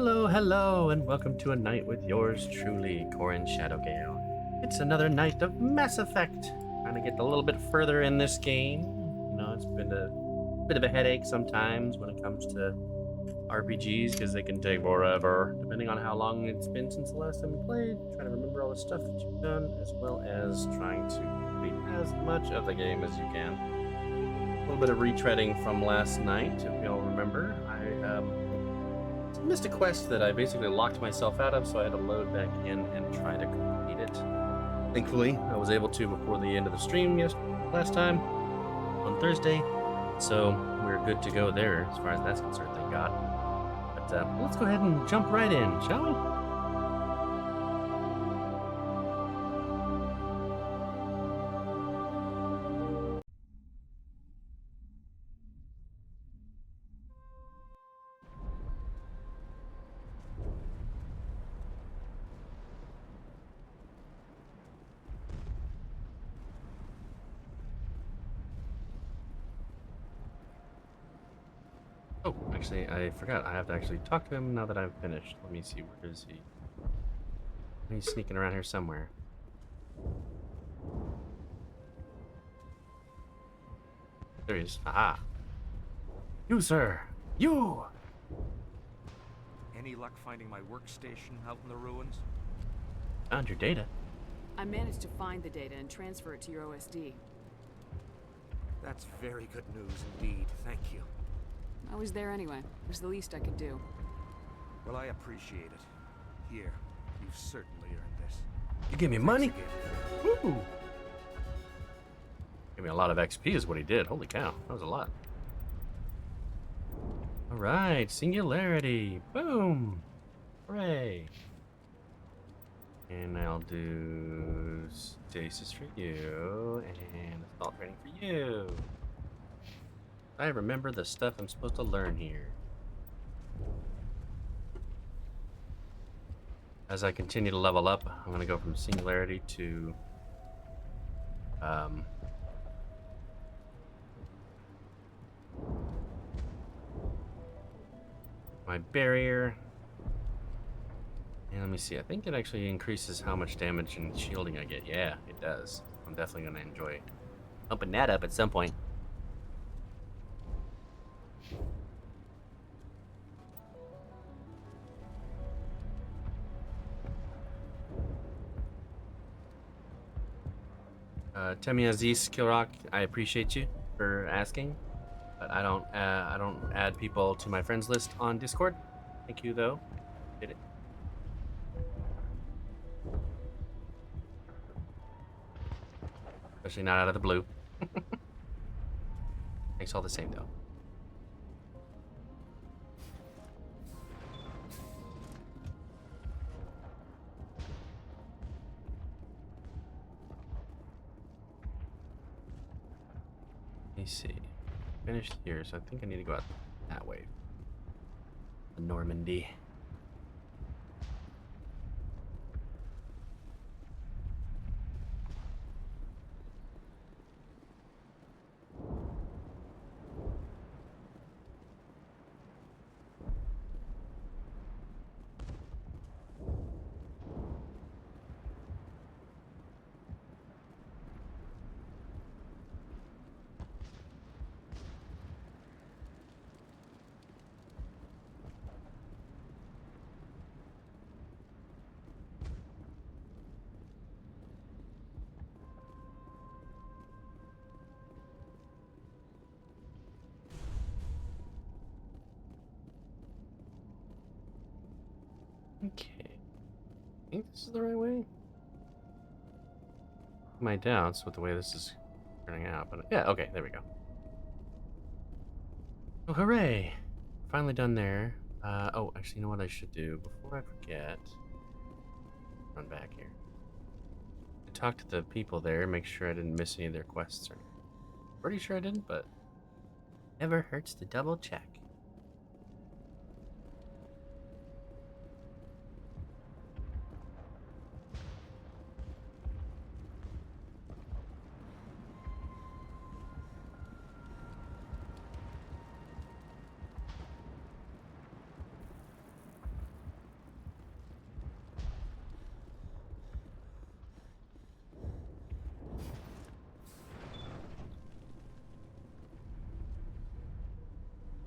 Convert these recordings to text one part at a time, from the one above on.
Hello, hello, and welcome to a night with yours truly, Korin Shadowgale. It's another night of Mass Effect. Trying to get a little bit further in this game. You know, it's been a bit of a headache sometimes when it comes to RPGs because they can take forever, depending on how long it's been since the last time you played. Trying to remember all the stuff that you've done, as well as trying to complete as much of the game as you can. A little bit of retreading from last night, if you all remember. I missed a quest that I basically locked myself out of, so I had to load back in and try to complete it. Thankfully, I was able to before the end of the stream last time on Thursday, so we're good to go there as far as that's concerned, thank God. But let's go ahead and jump right in, shall we? Oh, actually, I forgot. I have to actually talk to him now that I've finished. Let me see. Where is he? He's sneaking around here somewhere. There he is. Aha. You, sir. You! Any luck finding my workstation out in the ruins? Found your data. I managed to find the data and transfer it to your OSD. That's very good news indeed, thank you. I was there anyway. It was the least I could do. Well, I appreciate it. Here, you've certainly earned this. You give me money? Woo! Woo! Give me a lot of XP is what he did. Holy cow, that was a lot. Alright, singularity. Boom! Hooray! And I'll do stasis for you, and assault training for you. I remember the stuff I'm supposed to learn here. As I continue to level up, I'm going to go from singularity to my barrier. And let me see, I think it actually increases how much damage and shielding I get. Yeah, it does. I'm definitely going to enjoy pumping that up at some point. Temi Aziz Kilrock, I appreciate you for asking, but I don't add people to my friends list on Discord. Thank you though. Did it. Especially not out of the blue. Thanks all the same though. Let me see. Finished here, so I think I need to go out that way. The Normandy. Okay. I think this is the right way. My doubts with the way this is turning out, but yeah, okay, there we go. Oh, hooray! Finally done there. Oh, actually, you know what I should do before I forget? Run back here. I talked to the people there, make sure I didn't miss any of their quests. Or pretty sure I didn't, but never hurts to double check.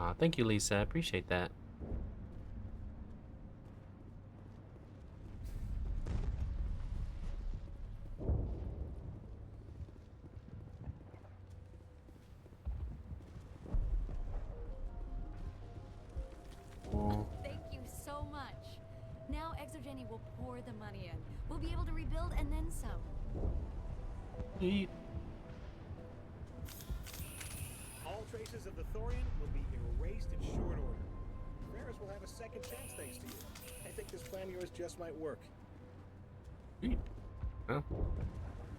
Aw, thank you, Lisa. I appreciate that. Thank you so much. Now Exogeny will pour the money in. We'll be able to rebuild and then some. Sweet. All traces of the Thorian will be erased in short order. Ferris will have a second chance thanks to you. I think this plan of yours just might work. Sweet. Well,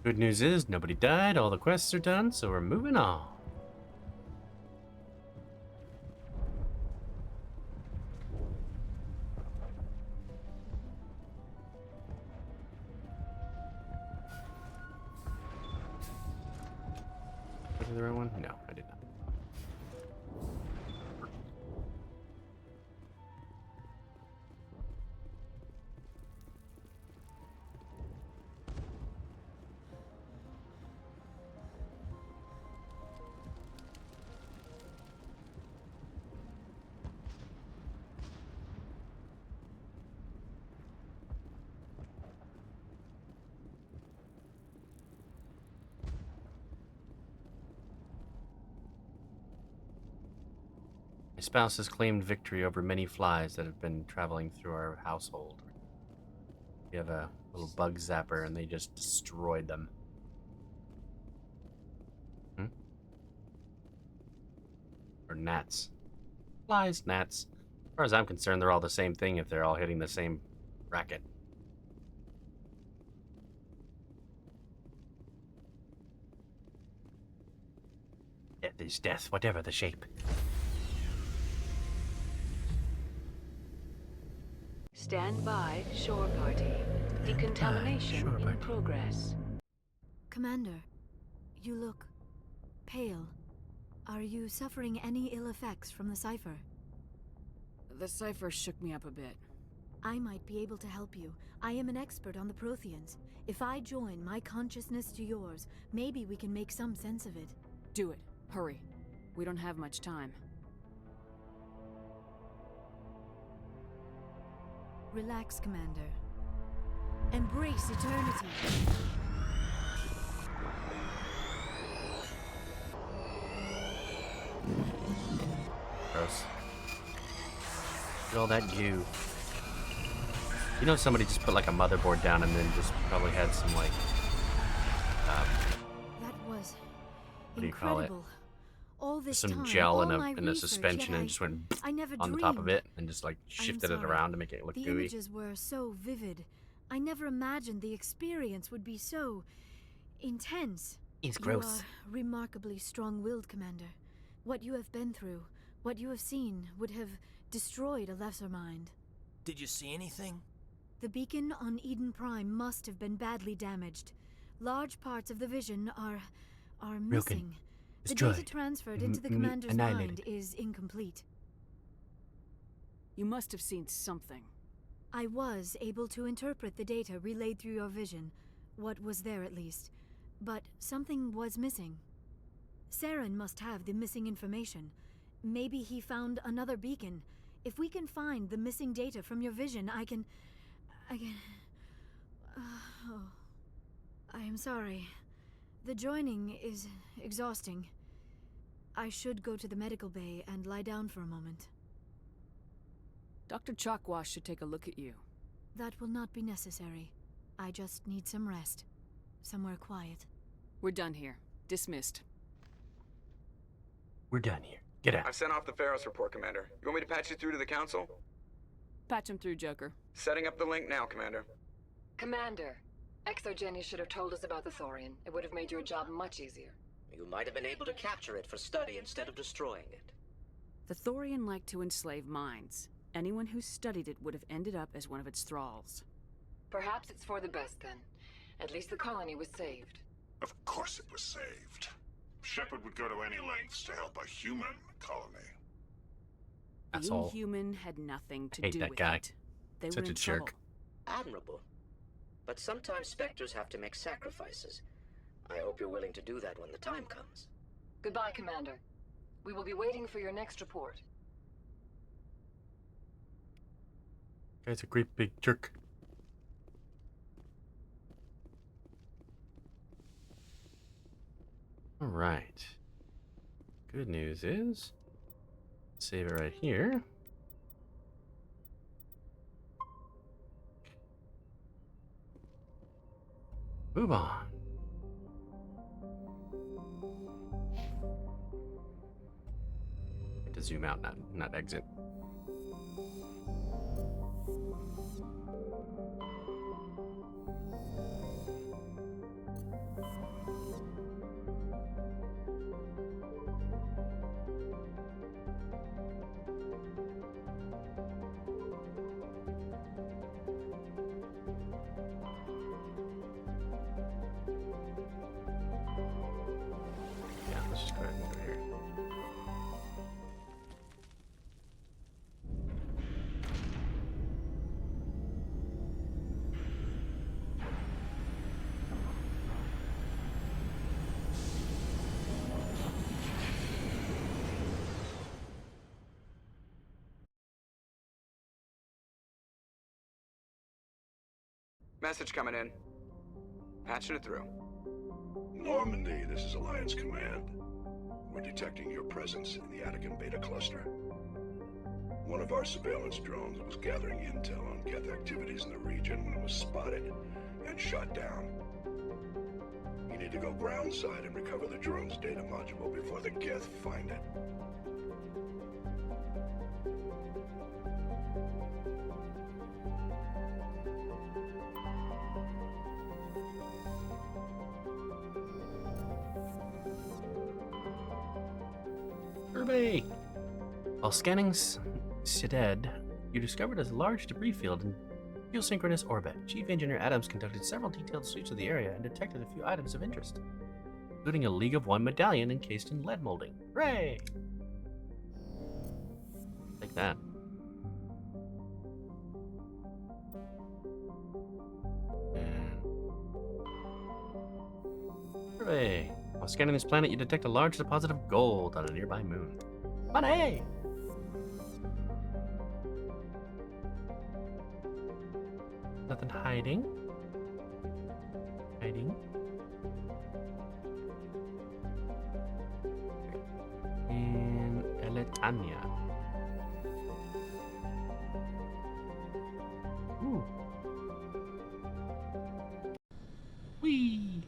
good news is nobody died, all the quests are done, so we're moving on. Was it the right one? No, I did not. My spouse has claimed victory over many flies that have been traveling through our household. We have a little bug zapper and they just destroyed them. Or gnats. Flies, gnats. As far as I'm concerned, they're all the same thing if they're all hitting the same racket. Death is death, whatever the shape. Stand by, shore party. Decontamination Shore in party. progress. Commander, you look pale. Are you suffering any ill effects from the cipher? The cipher shook me up a bit. I might be able to help you. I am an expert on the Protheans. If I join my consciousness to yours, maybe we can make some sense of it. Do it. Hurry. We don't have much time. Relax, Commander. Embrace eternity. Gross. Look at all that goo. You know somebody just put like a motherboard down and then just probably had some like That was what do you call it? incredible. All this Some time, gel all in my a research, suspension yet and just went I never on the top of dreamed. it and just like shifted it sorry. around to make it look The gooey. images were so vivid. I never imagined the experience would be so intense. It's You gross. are remarkably strong-willed, Commander. What you have been through, what you have seen, would have destroyed a lesser mind. Did you see anything? The beacon on Eden Prime must have been badly damaged. Large parts of the vision are missing. The Destroyed. data transferred into the commander's mind is incomplete. You must have seen something. I was able to interpret the data relayed through your vision, what was there at least, but something was missing. Saren must have the missing information. Maybe he found another beacon. If we can find the missing data from your vision, I can... oh. I am sorry. The joining is exhausting. I should go to the medical bay and lie down for a moment. Dr. Chalkwash should take a look at you. That will not be necessary. I just need some rest. Somewhere quiet. We're done here. Dismissed. We're done here. Get out. I've sent off the Ferris report, Commander. You want me to patch you through to the Council? Patch him through, Joker. Setting up the link now, Commander. Commander, Exogeny should have told us about the Thorian. It would have made your job much easier. You might have been able to capture it for study instead of destroying it. The Thorian liked to enslave minds. Anyone who studied it would have ended up as one of its thralls. Perhaps it's for the best then. At least the colony was saved. Of course it was saved. Shepard would go to any lengths to help a human colony. That's Being all. human had nothing to Hate do that with guy. it. They Such were a in jerk. trouble. Admirable. But sometimes Spectres have to make sacrifices. I hope you're willing to do that when the time comes. Goodbye, Commander. We will be waiting for your next report. Guy's a great big jerk. All right. Good news is, save it right here. Move on. To zoom out, not exit. Yeah, let's just go ahead and go here. Message coming in. Patching it through. Normandy, this is Alliance Command. We're detecting your presence in the Attican Beta Cluster. One of our surveillance drones was gathering intel on Geth activities in the region when it was spotted and shot down. You need to go groundside and recover the drone's data module before the Geth find it. Survey! While scanning Sided, you discovered a large debris field in geosynchronous orbit. Chief Engineer Adams conducted several detailed sweeps of the area and detected a few items of interest, including a League of One medallion encased in lead molding. Hooray! Like that. And... Hooray! While scanning this planet, you detect a large deposit of gold on a nearby moon. Money! Nothing hiding. Hiding. And Eletania. Ooh. Whee!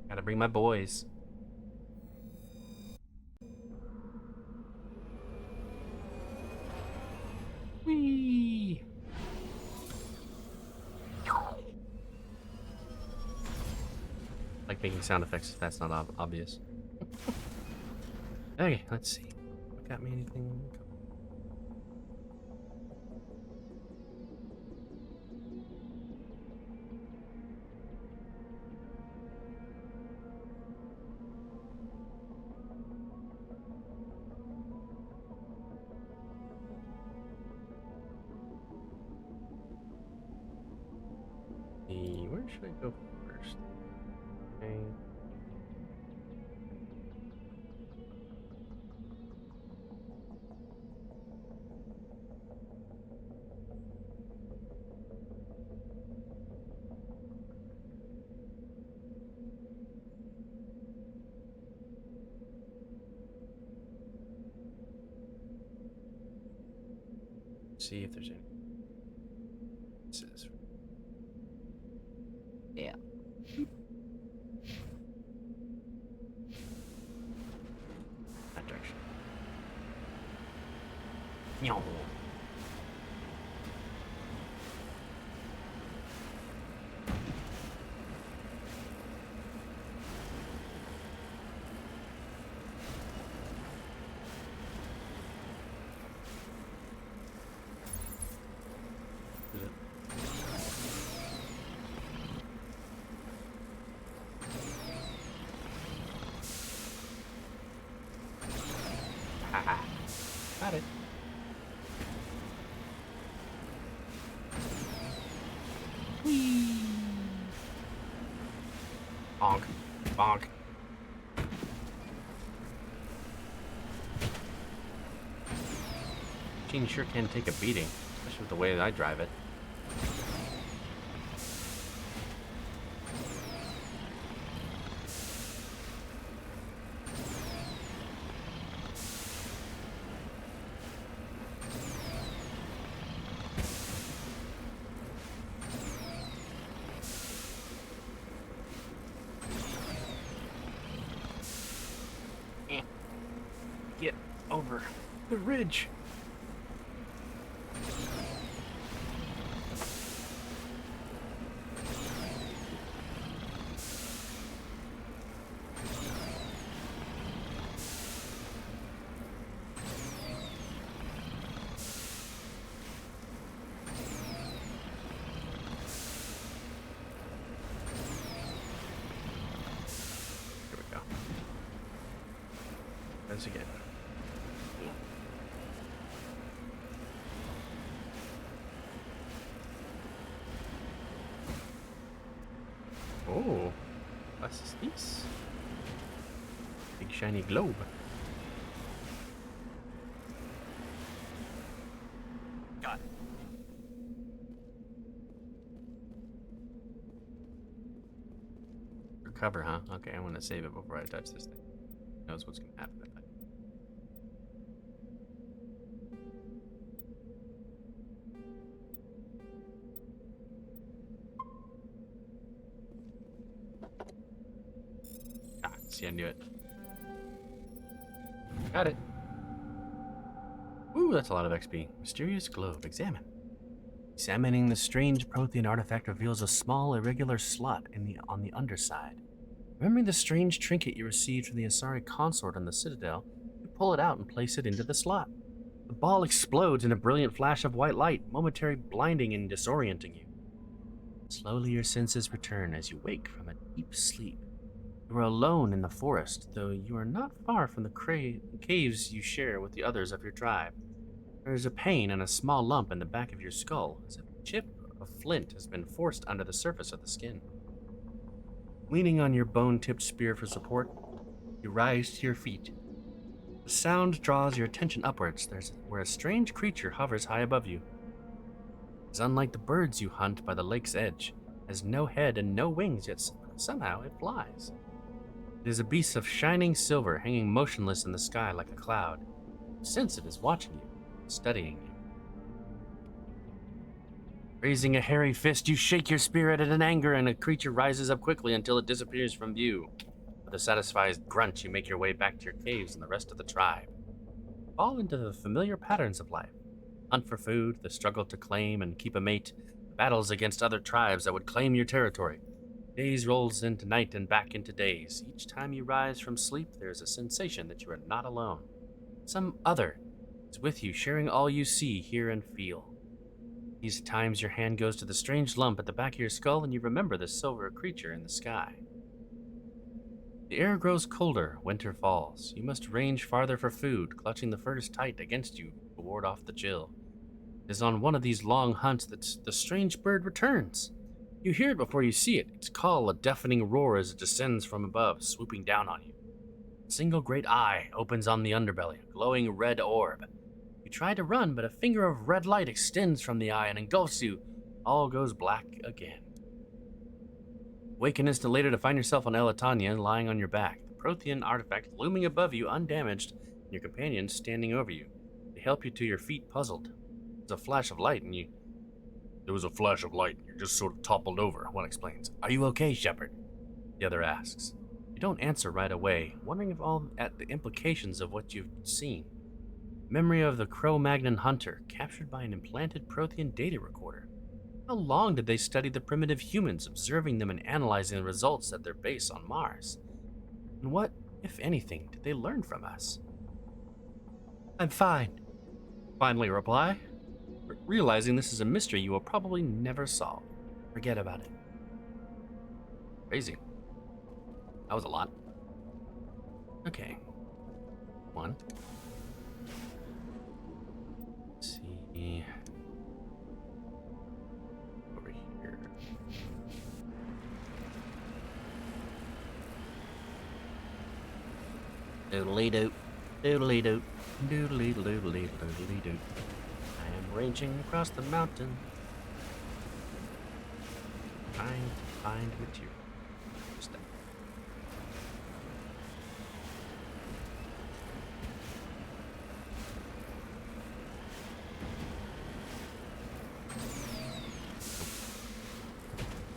Gotta bring my boys. Whee! Like making sound effects if that's not obvious. Okay, let's see. Got me anything? Where should I go first? Okay. See if there's any. It says. Yeah. That direction. No. Haha. Got it. Whee! Bonk. Bonk. machine sure can take a beating, especially with the way that I drive it. Get over the ridge. Here we go. Once again. Oh, what's this? Big shiny globe. Got it. Recover, huh? Okay, I want to save it before I touch this thing. Who knows what's gonna happen if I... See, I knew it. Got it. Ooh, that's a lot of XP. Mysterious globe. Examine. Examining the strange Prothean artifact reveals a small, irregular slot on the underside. Remembering the strange trinket you received from the Asari consort on the Citadel, you pull it out and place it into the slot. The ball explodes in a brilliant flash of white light, momentarily blinding and disorienting you. Slowly your senses return as you wake from a deep sleep. You are alone in the forest, though you are not far from the caves you share with the others of your tribe. There is a pain and a small lump in the back of your skull, as if a chip of flint has been forced under the surface of the skin. Leaning on your bone-tipped spear for support, you rise to your feet. The sound draws your attention upwards, where a strange creature hovers high above you. It's unlike the birds you hunt by the lake's edge. It has no head and no wings, yet somehow it flies. It is a beast of shining silver, hanging motionless in the sky like a cloud. You sense it is watching you, studying you. Raising a hairy fist, you shake your spear at it in anger, and the creature rises up quickly until it disappears from view. With a satisfied grunt, you make your way back to your caves and the rest of the tribe. You fall into the familiar patterns of life. Hunt for food, the struggle to claim and keep a mate, battles against other tribes that would claim your territory. Days rolls into night and back into days. Each time you rise from sleep, there is a sensation that you are not alone. Some other is with you, sharing all you see, hear, and feel. These times your hand goes to the strange lump at the back of your skull and you remember the silver creature in the sky. The air grows colder, winter falls. You must range farther for food, clutching the furs tight against you to ward off the chill. It is on one of these long hunts that the strange bird returns. You hear it before you see it, its call a deafening roar as it descends from above, swooping down on you. A single great eye opens on the underbelly, a glowing red orb. You try to run, but a finger of red light extends from the eye and engulfs you. All goes black again. Wake an instant later to find yourself on Elatania, lying on your back, the Prothean artifact looming above you undamaged, and your companions standing over you. They help you to your feet, puzzled. There's a flash of light, and There was a flash of light, and you just sort of toppled over, one explains. Are you okay, Shepard? The other asks. You don't answer right away, wondering at the implications of what you've seen. Memory of the Cro-Magnon hunter, captured by an implanted Prothean data recorder. How long did they study the primitive humans, observing them and analyzing the results at their base on Mars? And what, if anything, did they learn from us? I'm fine, finally reply. Realizing this is a mystery you will probably never solve. Forget about it. Crazy. That was a lot. Okay. One. Let's see. Over here. Doodly-doo. Doodly-doo. Doodly-doodly-doodly-doo. Ranging across the mountain. Trying to find material. Step.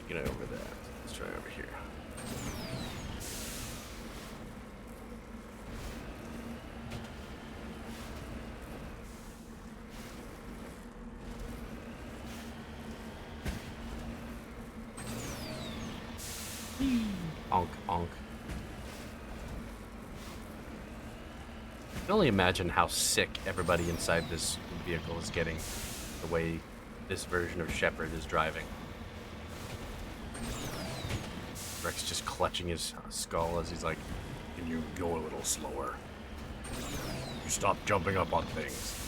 Get over that. Let's try over here. Onk, onk. I can only imagine how sick everybody inside this vehicle is getting the way this version of Shepard is driving. Rex just clutching his skull as he's like, "Can you go a little slower? You stop jumping up on things."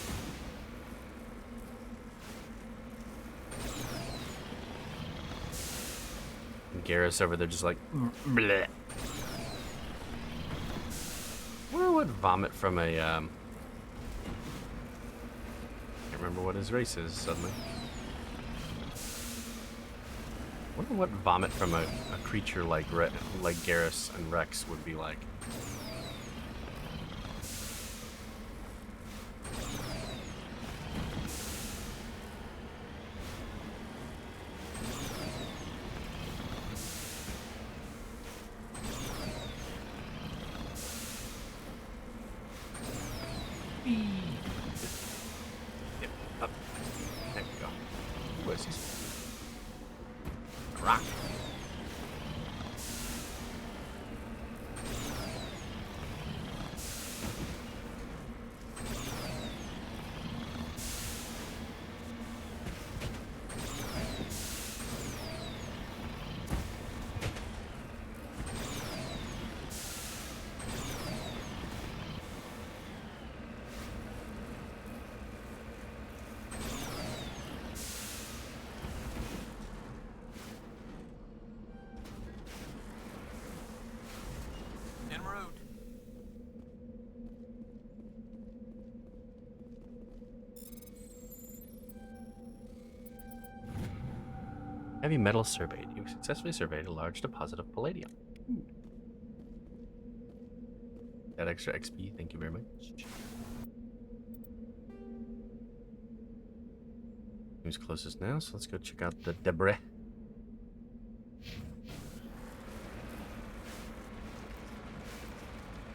And Garrus over there just like, bleh. Wonder what vomit from a, can't remember what his race is suddenly. Wonder what vomit from a creature like Garrus and Rex would be like. Yep, up. There we go. Where's he? Rock. En route. Heavy metal surveyed. You successfully surveyed a large deposit of palladium. That extra XP, thank you very much. Who's closest now? So let's go check out the debris.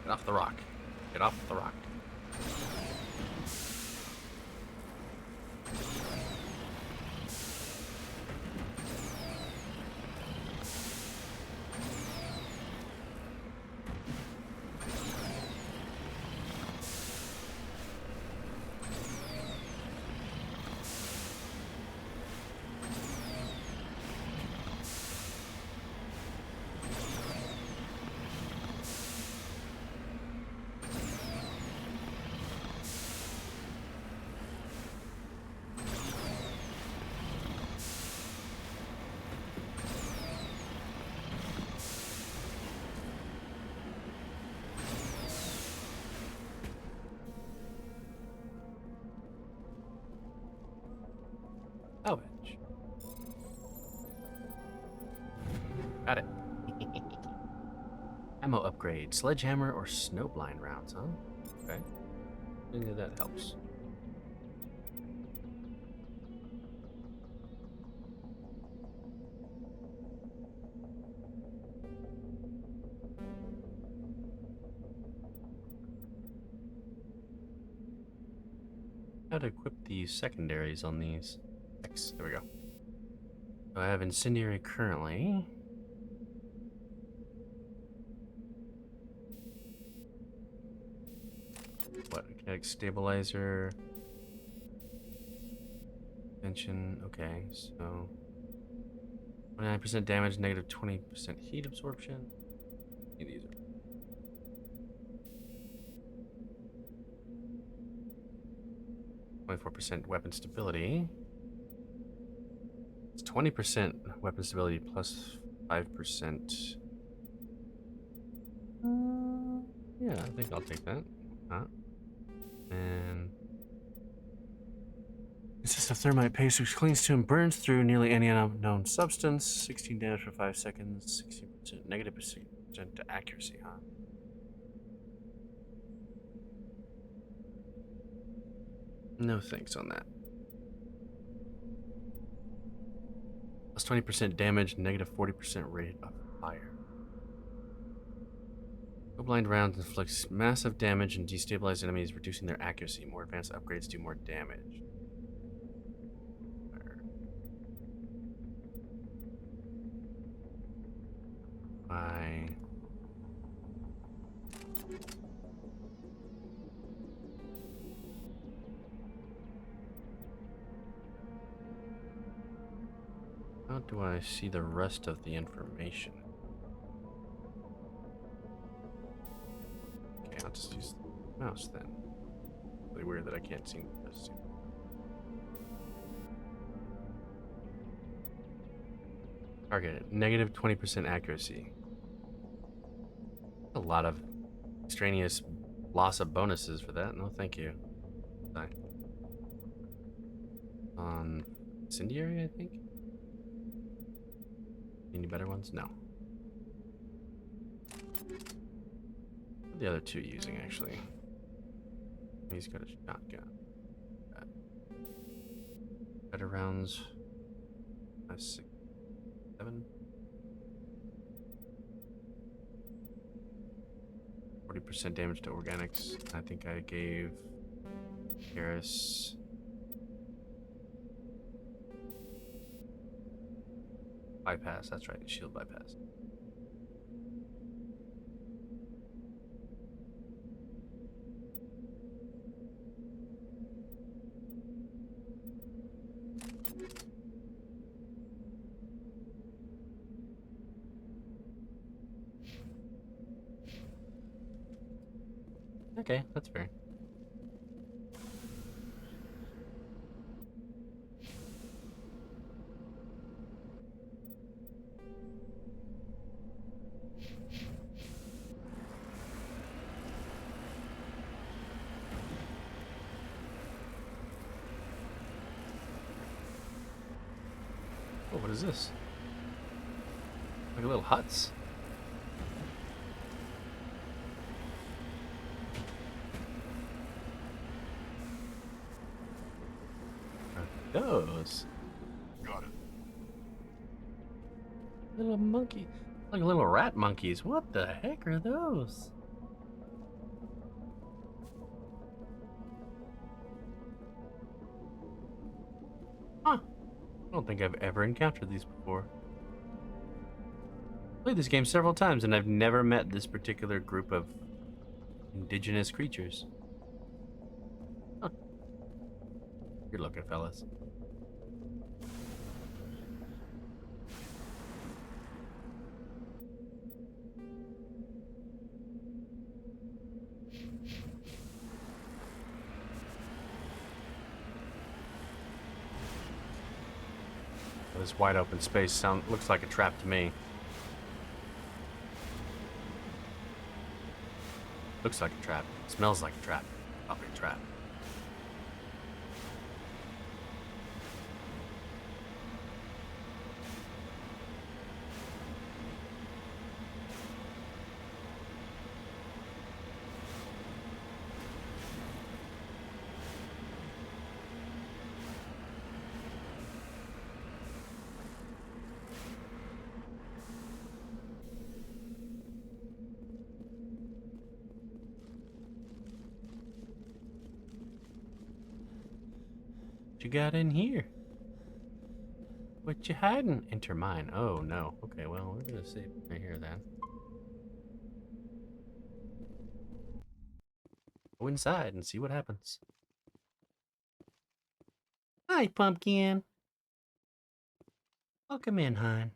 Get off the rock. Get off the rock. Salvage. Got it. Ammo upgrade. Sledgehammer or snowblind rounds, huh? Okay. Maybe that helps. How to equip the secondaries on these. There we go. So I have incendiary currently. What? Kinetic stabilizer. Tension. Okay, so 29% damage, negative 20% heat absorption. These are 24% weapon stability. It's 20% weapon stability plus 5%. Yeah, I think I'll take that. And Consists of thermite paste which clings to and burns through nearly any unknown substance. 16 damage for 5 seconds. 16% negative percent to accuracy, huh? No thanks on that. Plus 20% damage, negative 40% rate of fire. Blind rounds inflicts massive damage and destabilize enemies, reducing their accuracy. More advanced upgrades do more damage. Bye. How do I see the rest of the information? Okay, I'll just use the mouse then. Really weird that I can't see this. Target, negative 20% accuracy. A lot of extraneous loss of bonuses for that. No, thank you. Bye. On Incendiary, I think? Any better ones? No. What are the other two using, actually? He's got a shotgun. Better rounds. 5, 6, 7. 40% damage to organics. I think I gave Harris bypass. That's right, shield bypass. Okay, that's fair. Oh, what is this? Like little huts. Those Got it. little monkey, like little rat monkeys. What the heck are those? Huh. I don't think I've ever encountered these before. Played this game several times and I've never met this particular group of indigenous creatures. Huh. Good looking, fellas. This wide open space looks like a trap to me. Looks like a trap. Smells like a trap. Probably a trap. What you got in here? What you hiding? Enter mine. Oh no. Okay, well, we're gonna save right here then. Go inside and see what happens. Hi, Pumpkin. Welcome in, hon.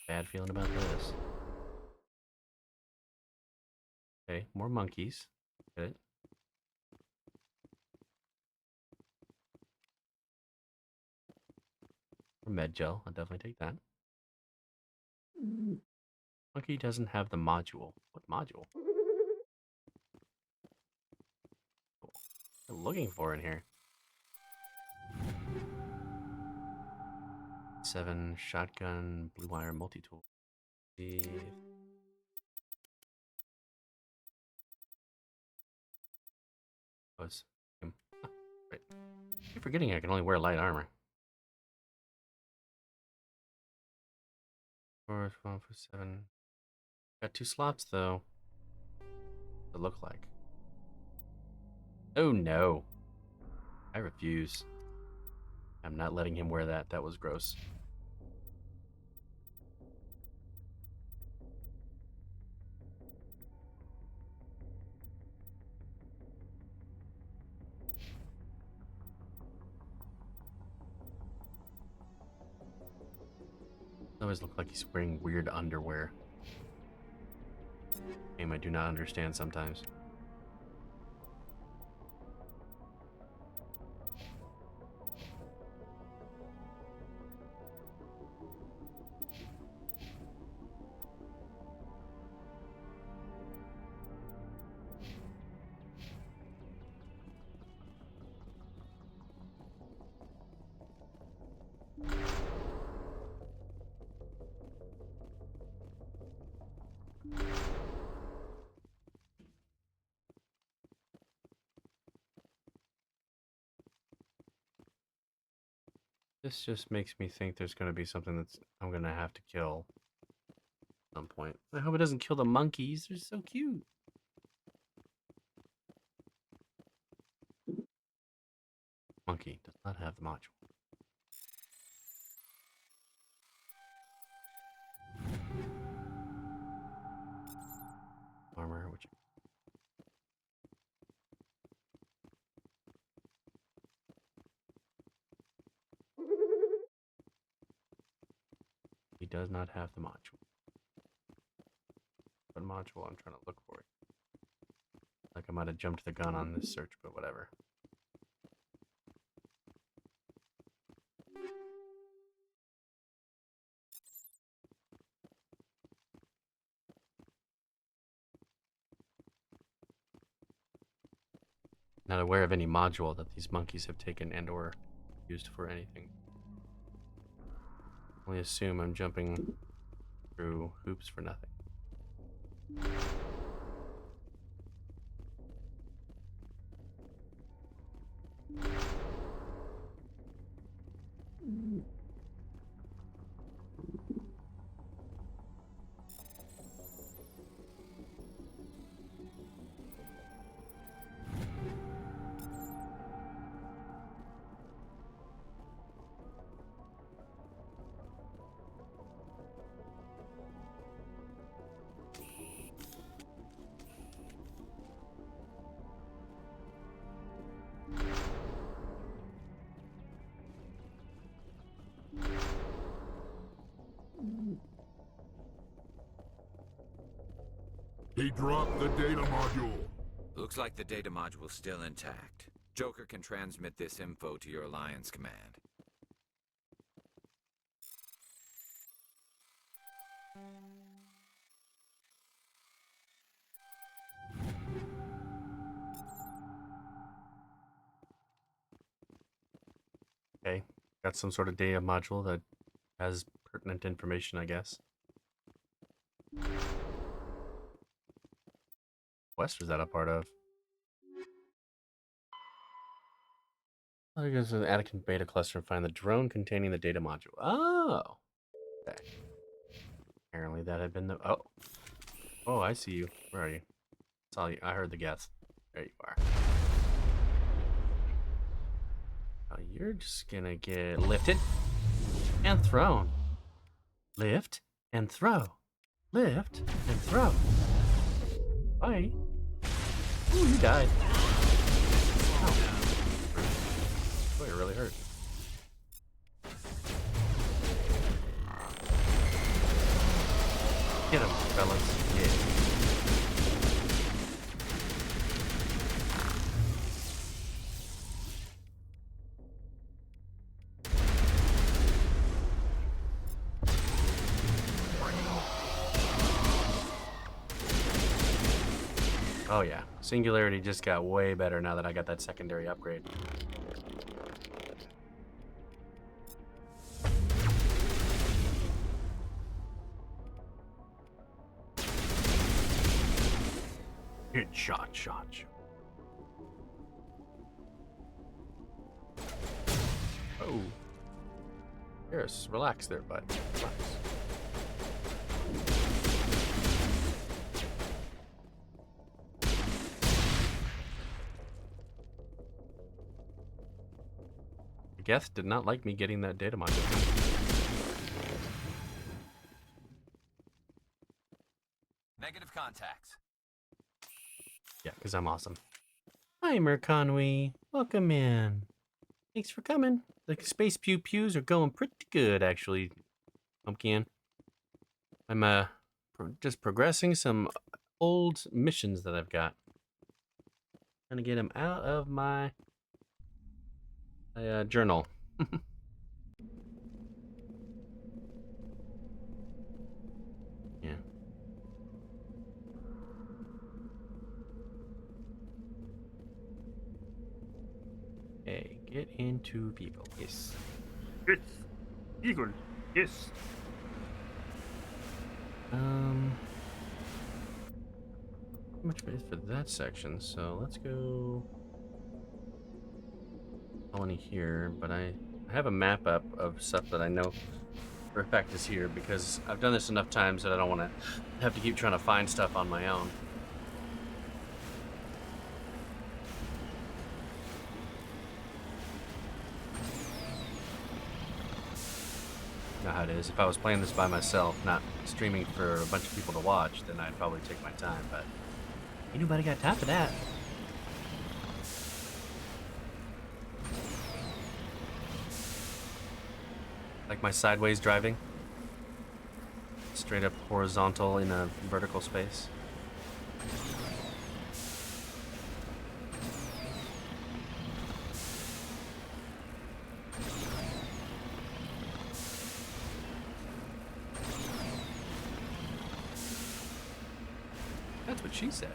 Bad feeling about this. Okay, more monkeys. Get it? Or med gel. I'll definitely take that. Monkey doesn't have the module. What module? looking for in here? 7 shotgun, blue wire, multi-tool. Was him. Oh, right. I keep forgetting I can only wear light armor. 4, 12, 7. Got 2 slots though. What it look like? Oh no! I refuse. I'm not letting him wear that. That was gross. Always look like he's wearing weird underwear. Game I do not understand sometimes. This just makes me think there's going to be something that's I'm going to have to kill at some point. I hope it doesn't kill the monkeys. They're so cute. Monkey does not have the module. Armor, which he does not have the module. What module I'm trying to look for? Like I might have jumped the gun on this search, but whatever. Not aware of any module that these monkeys have taken and or used for anything. Only assume I'm jumping through hoops for nothing. He dropped the data module. Looks like the data module's still intact. Joker can transmit this info to your Alliance command. Okay, got some sort of data module that has pertinent information, I guess. Quest was that a part of? I guess an Anakin beta cluster and find the drone containing the data module. Oh, okay. Apparently that had been the oh, I see you. Where are you? Saw you. I heard the guess. There you are. Oh, you're just gonna get lifted and thrown. Lift and throw. Lift and throw. Bye. Ooh, you died. Oh. Boy, it really hurt. Get him, fellas. Yeah. Oh yeah, Singularity just got way better now that I got that secondary upgrade. Hit shot. Oh. Yes, relax there, bud. Relax. Geth did not like me getting that data module. Negative contacts. Yeah, because I'm awesome. Hi, Merconwy. Welcome in. Thanks for coming. The space pew pews are going pretty good, actually, Pumpkin. I'm just progressing some old missions that I've got. Trying to get them out of my journal. Yeah. Hey, get into people. Yes. Yes. Eagle. Yes. How much is for that section? So let's go. Colony here, but I have a map up of stuff that I know for a fact is here because I've done this enough times that I don't want to have to keep trying to find stuff on my own. You know how it is. If I was playing this by myself, not streaming for a bunch of people to watch, then I'd probably take my time, but ain't nobody got time for that. Like my sideways driving? Straight up horizontal in a vertical space. That's what she said.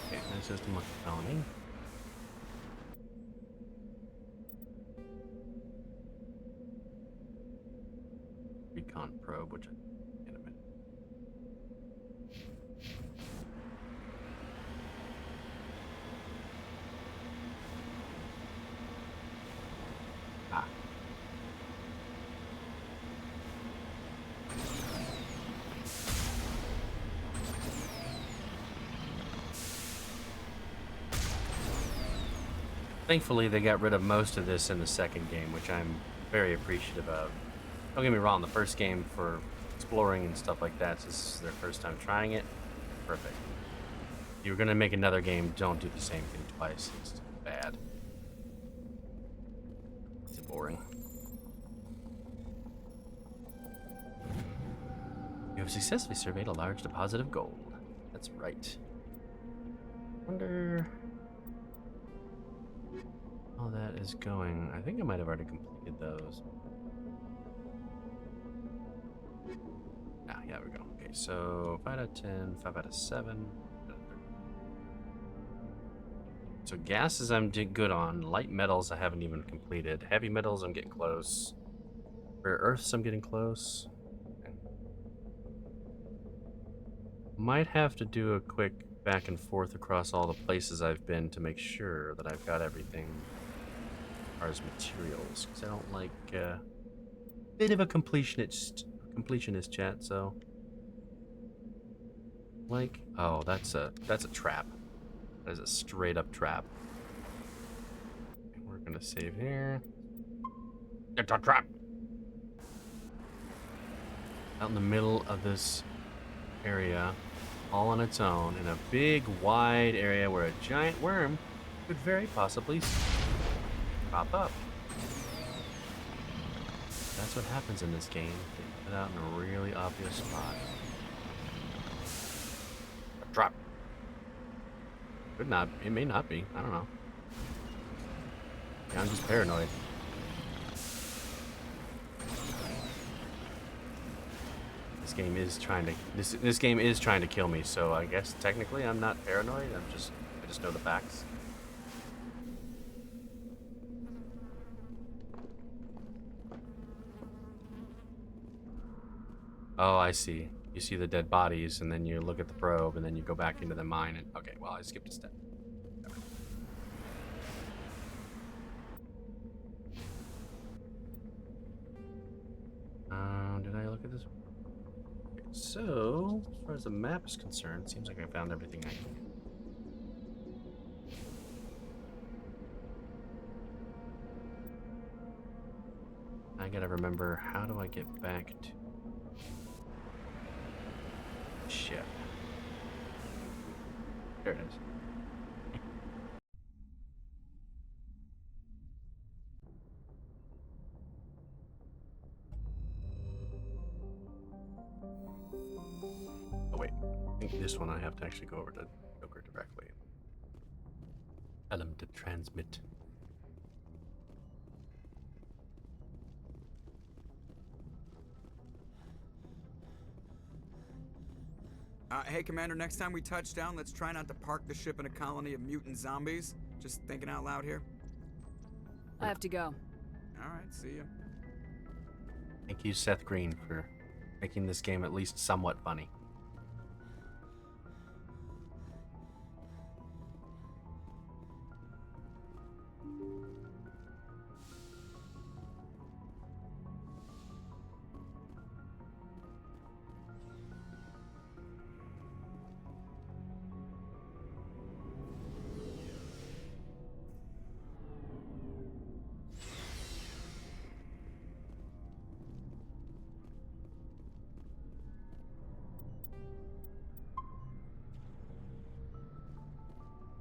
Okay, that's just a monkey colony. Recon probe, which I in a minute. Ah. Thankfully, they got rid of most of this in the second game, which I'm very appreciative of. Don't get me wrong, the first game for exploring and stuff like that, since this is their first time trying it, perfect. If you're gonna make another game, don't do the same thing twice. It's bad. It's boring. You have successfully surveyed a large deposit of gold. That's right. Wonder how that is going. I think I might have already completed those. Ah, yeah, we go. Okay, so 5 out of 10, 5 out of 7. So gases I'm good on. Light metals I haven't even completed. Heavy metals I'm getting close. Rare earths I'm getting close. Okay. Might have to do a quick back and forth across all the places I've been to make sure that I've got everything as far as materials. Because I don't like bit of a completionist chat, so like, oh, that's a trap. That is a straight up trap. We're gonna save here. It's a trap. Out in the middle of this area, all on its own, in a big, wide area where a giant worm could very possibly pop up. That's what happens in this game. They put it out in a really obvious spot. A trap. Could not. It may not be. I don't know. Yeah, I'm just paranoid. This game is trying to this game is trying to kill me, so I guess technically I'm not paranoid. I just know the facts. Oh, I see. You see the dead bodies, and then you look at the probe, and then you go back into the mine. And okay, well, I skipped a step. Did I look at this? Okay, so, as far as the map is concerned, it seems like I found everything I need. I gotta remember, how do I get back to ship? There it is. Oh wait, I think this one I have to actually go over to Joker directly. Tell him to transmit. Hey, Commander, next time we touch down, let's try not to park the ship in a colony of mutant zombies. Just thinking out loud here. I have to go. All right, see ya. Thank you, Seth Green, for making this game at least somewhat funny.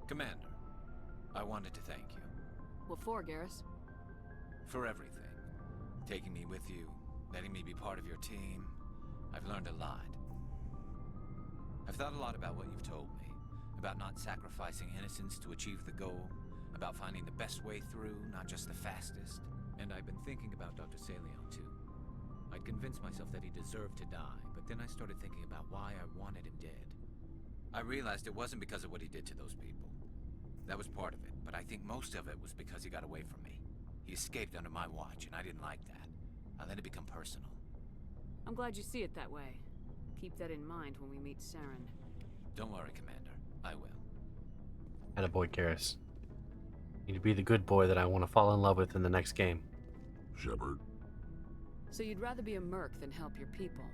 Commander, I wanted to thank you. What for, Garrus? For everything. Taking me with you, letting me be part of your team. I've learned a lot. I've thought a lot about what you've told me. About not sacrificing innocence to achieve the goal. About finding the best way through, not just the fastest. And I've been thinking about Dr. Saleon, too. I'd convinced myself that he deserved to die, but then I started thinking about why I wanted him dead. I realized it wasn't because of what he did to those people. That was part of it, but I think most of it was because he got away from me. He escaped under my watch, and I didn't like that. I let it become personal. I'm glad you see it that way. Keep that in mind when we meet Saren. Don't worry, Commander. I will. Attaboy, Garrus. Need to be the good boy that I want to fall in love with in the next game. Shepard, So you'd rather be a merc than help your people?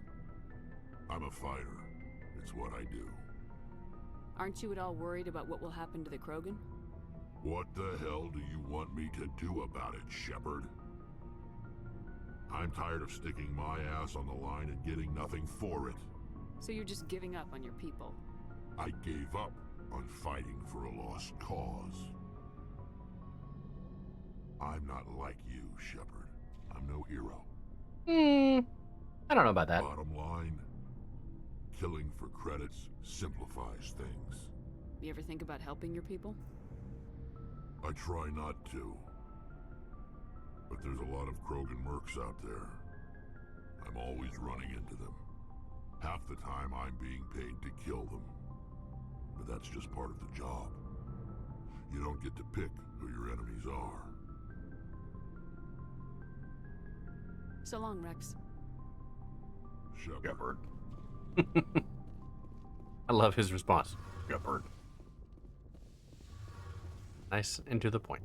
I'm a fighter. It's what I do. Aren't you at all worried about what will happen to the Krogan? What the hell do you want me to do about it, Shepard? I'm tired of sticking my ass on the line and getting nothing for it. So you're just giving up on your people? I gave up on fighting for a lost cause. I'm not like you, Shepard. I'm no hero. I don't know about that. Bottom line, killing for credits simplifies things. You ever think about helping your people? I try not to. But there's a lot of Krogan mercs out there. I'm always running into them. Half the time I'm being paid to kill them. But that's just part of the job. You don't get to pick who your enemies are. So long, Rex. Shepard. I love his response. Shepard. Nice and to the point.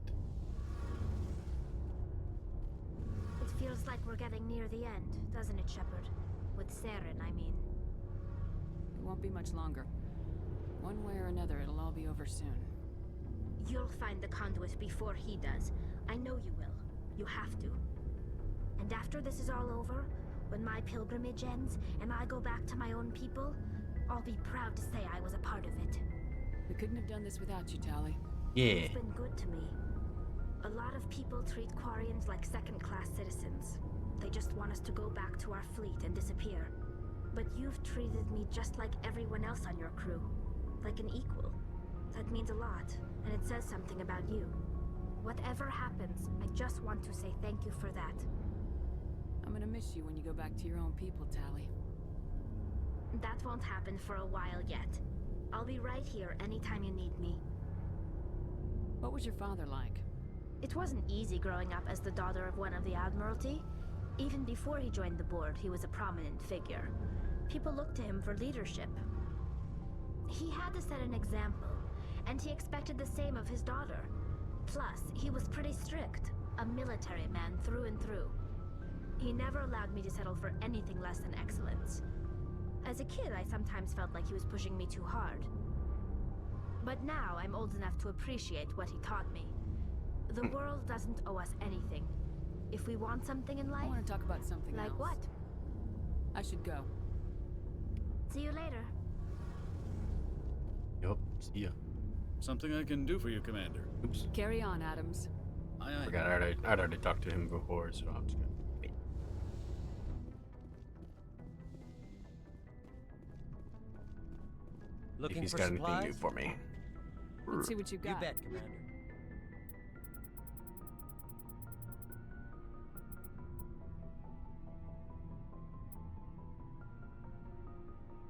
It feels like we're getting near the end, doesn't it, Shepard? With Saren, I mean. It won't be much longer. One way or another, it'll all be over soon. You'll find the conduit before he does. I know you will. You have to. And after this is all over, when my pilgrimage ends and I go back to my own people, I'll be proud to say I was a part of it. We couldn't have done this without you, Tali. Yeah. It's been good to me. A lot of people treat Quarians like second-class citizens. They just want us to go back to our fleet and disappear. But you've treated me just like everyone else on your crew. Like an equal. That means a lot, and it says something about you. Whatever happens, I just want to say thank you for that. I'm gonna miss you when you go back to your own people, Tally. That won't happen for a while yet. I'll be right here anytime you need me. What was your father like? It wasn't easy growing up as the daughter of one of the Admiralty. Even before he joined the board, he was a prominent figure. People looked to him for leadership. He had to set an example, and he expected the same of his daughter. Plus, he was pretty strict, a military man through and through. He never allowed me to settle for anything less than excellence. As a kid, I sometimes felt like he was pushing me too hard. But now, I'm old enough to appreciate what he taught me. The world doesn't owe us anything. If we want something in life... I want to talk about something else. Like what? I should go. See you later. Yup, see ya. Something I can do for you, Commander. Oops. Carry on, Adams. Aye, aye. Forgot I'd already talked to him before, so I'm just gonna wait. Looking If he's for got supplies? anything new for me. Let's see what you got. You bet, Commander.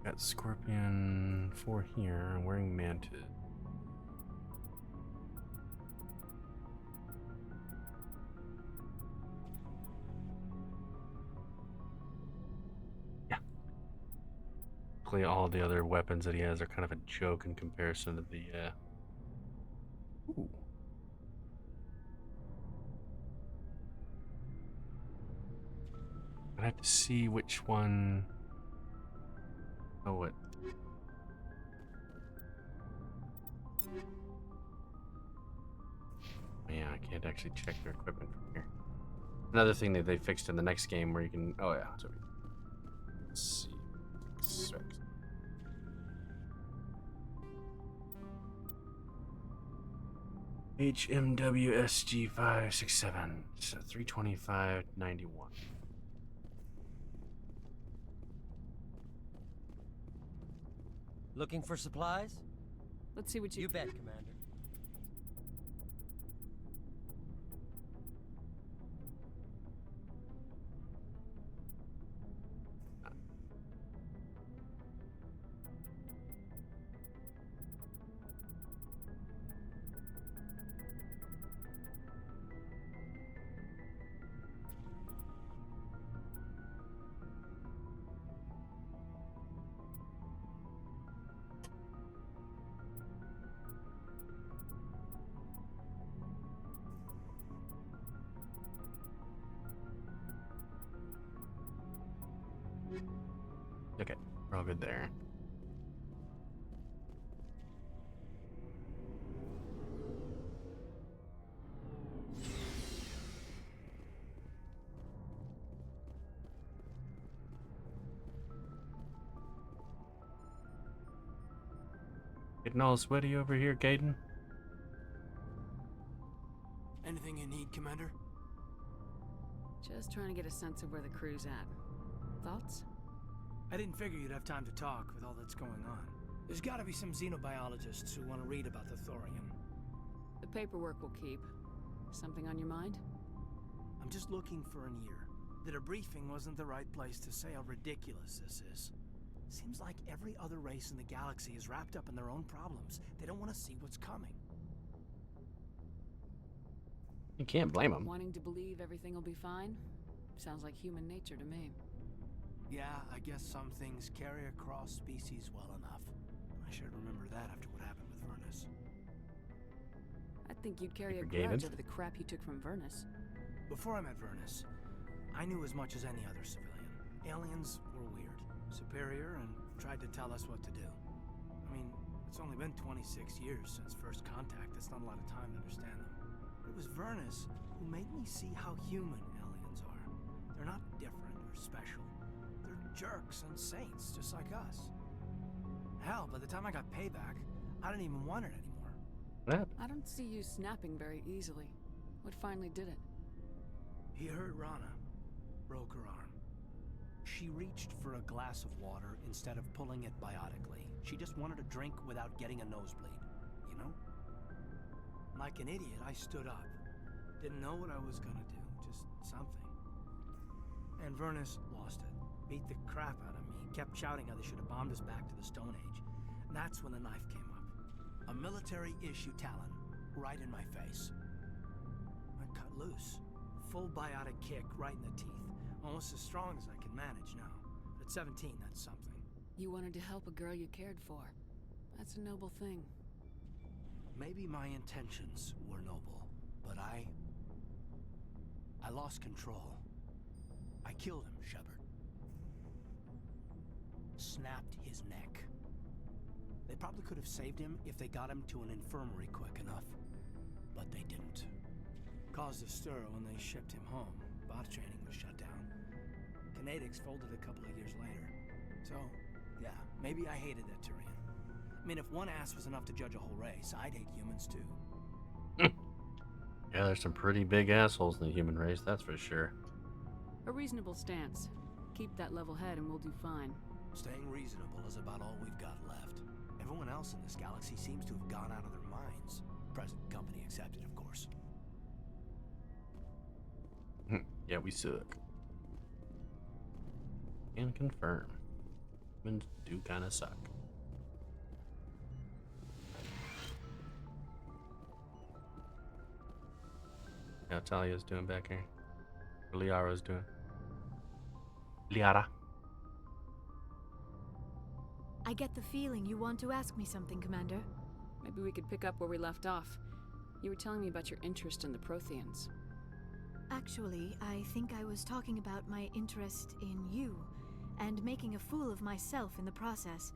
Got Scorpion 4 here, wearing Mantis. Yeah. Hopefully all the other weapons that he has are kind of a joke in comparison to the, Ooh. I have to see which one... Oh, what? Yeah, I can't actually check their equipment from here. Another thing that they fixed in the next game where you can... Oh, yeah. Sorry. Let's see. Six. HMWSG 567. So 325.91. Looking for supplies? Let's see what you... You bet, Commander. Okay, we're all good there. Getting all sweaty over here, Caden? Anything you need, Commander? Just trying to get a sense of where the crew's at. Thoughts? I didn't figure you'd have time to talk with all that's going on. There's gotta be some xenobiologists who want to read about the Thorian. The paperwork will keep. Something on your mind? I'm just looking for an ear. The debriefing wasn't the right place to say how ridiculous this is. Seems like every other race in the galaxy is wrapped up in their own problems. They don't want to see what's coming. You can't blame them. Wanting to believe everything will be fine? Sounds like human nature to me. Yeah, I guess some things carry across species well enough. I should remember that after what happened with Vernus. I think you'd carry a forgave grudge him? over the crap you took from Vernus. Before I met Vernus, I knew as much as any other civilian. Aliens were weird, superior, and tried to tell us what to do. I mean, it's only been 26 years since first contact. That's not a lot of time to understand them. But it was Vernus who made me see how human aliens are. They're not different or special. They're jerks and saints, just like us. Hell, by the time I got payback, I didn't even want it anymore. What happened? I don't see you snapping very easily. What finally did it? He hurt Rana, broke her arm. She reached for a glass of water instead of pulling it biotically. She just wanted a drink without getting a nosebleed, you know? Like an idiot, I stood up, Didn't know what I was gonna do, just something. And Vernus lost it. Beat the crap out of me. Kept shouting how they should have bombed us back to the Stone Age. And that's when the knife came up. A military-issue talon, right in my face. I cut loose. Full biotic kick right in the teeth. Almost as strong as I can manage now. At 17, that's something. You wanted to help a girl you cared for. That's a noble thing. Maybe my intentions were noble, but I lost control. I killed him, Shepard. Snapped his neck. They probably could have saved him if they got him to an infirmary quick enough. But they didn't. Caused a stir when they shipped him home. Bot training was shut down. Kinetics folded a couple of years later. So, yeah, maybe I hated that Turian. I mean, if one ass was enough to judge a whole race, I'd hate humans too. Yeah, there's some pretty big assholes in the human race, that's for sure. A reasonable stance. Keep that level head and we'll do fine. Staying reasonable is about all we've got left. Everyone else in this galaxy seems to have gone out of their minds. Present company accepted, of course. Yeah, we suck. Can confirm. Humans do kind of suck. How Talia's doing back here. Or Liara's doing. Liara. I get the feeling you want to ask me something, Commander. Maybe we could pick up where we left off. You were telling me about your interest in the Protheans. Actually, I think I was talking about my interest in you, and making a fool of myself in the process.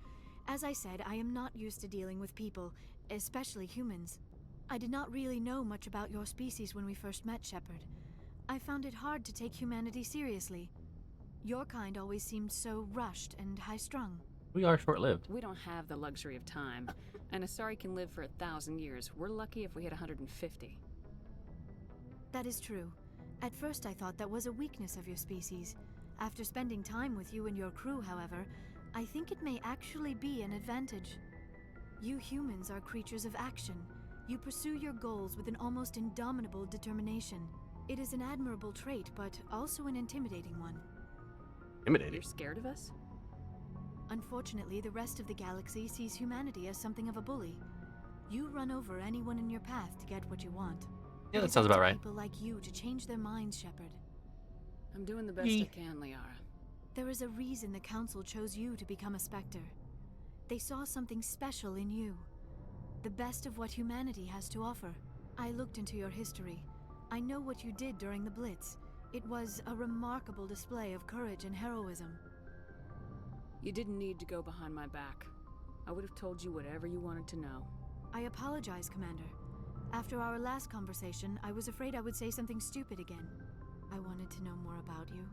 As I said, I am not used to dealing with people, especially humans. I did not really know much about your species when we first met, Shepard. I found it hard to take humanity seriously. Your kind always seemed so rushed and high-strung. We are short-lived. We don't have the luxury of time. An Asari can live for 1,000 years. We're lucky if we hit 150. That is true. At first I thought that was a weakness of your species. After spending time with you and your crew, however, I think it may actually be an advantage. You humans are creatures of action. You pursue your goals with an almost indomitable determination. It is an admirable trait, but also an intimidating one. Intimidating? You're scared of us? Unfortunately, the rest of the galaxy sees humanity as something of a bully. You run over anyone in your path to get what you want. Yeah, that sounds about right. People like you to change their minds, Shepard. I'm doing the best I can, Liara. There is a reason the Council chose you to become a Spectre. They saw something special in you. The best of what humanity has to offer. I looked into your history. I know what you did during the Blitz. It was a remarkable display of courage and heroism. You didn't need to go behind my back. I would have told you whatever you wanted to know. I apologize, Commander. After our last conversation, I was afraid I would say something stupid again. I wanted to know more about you,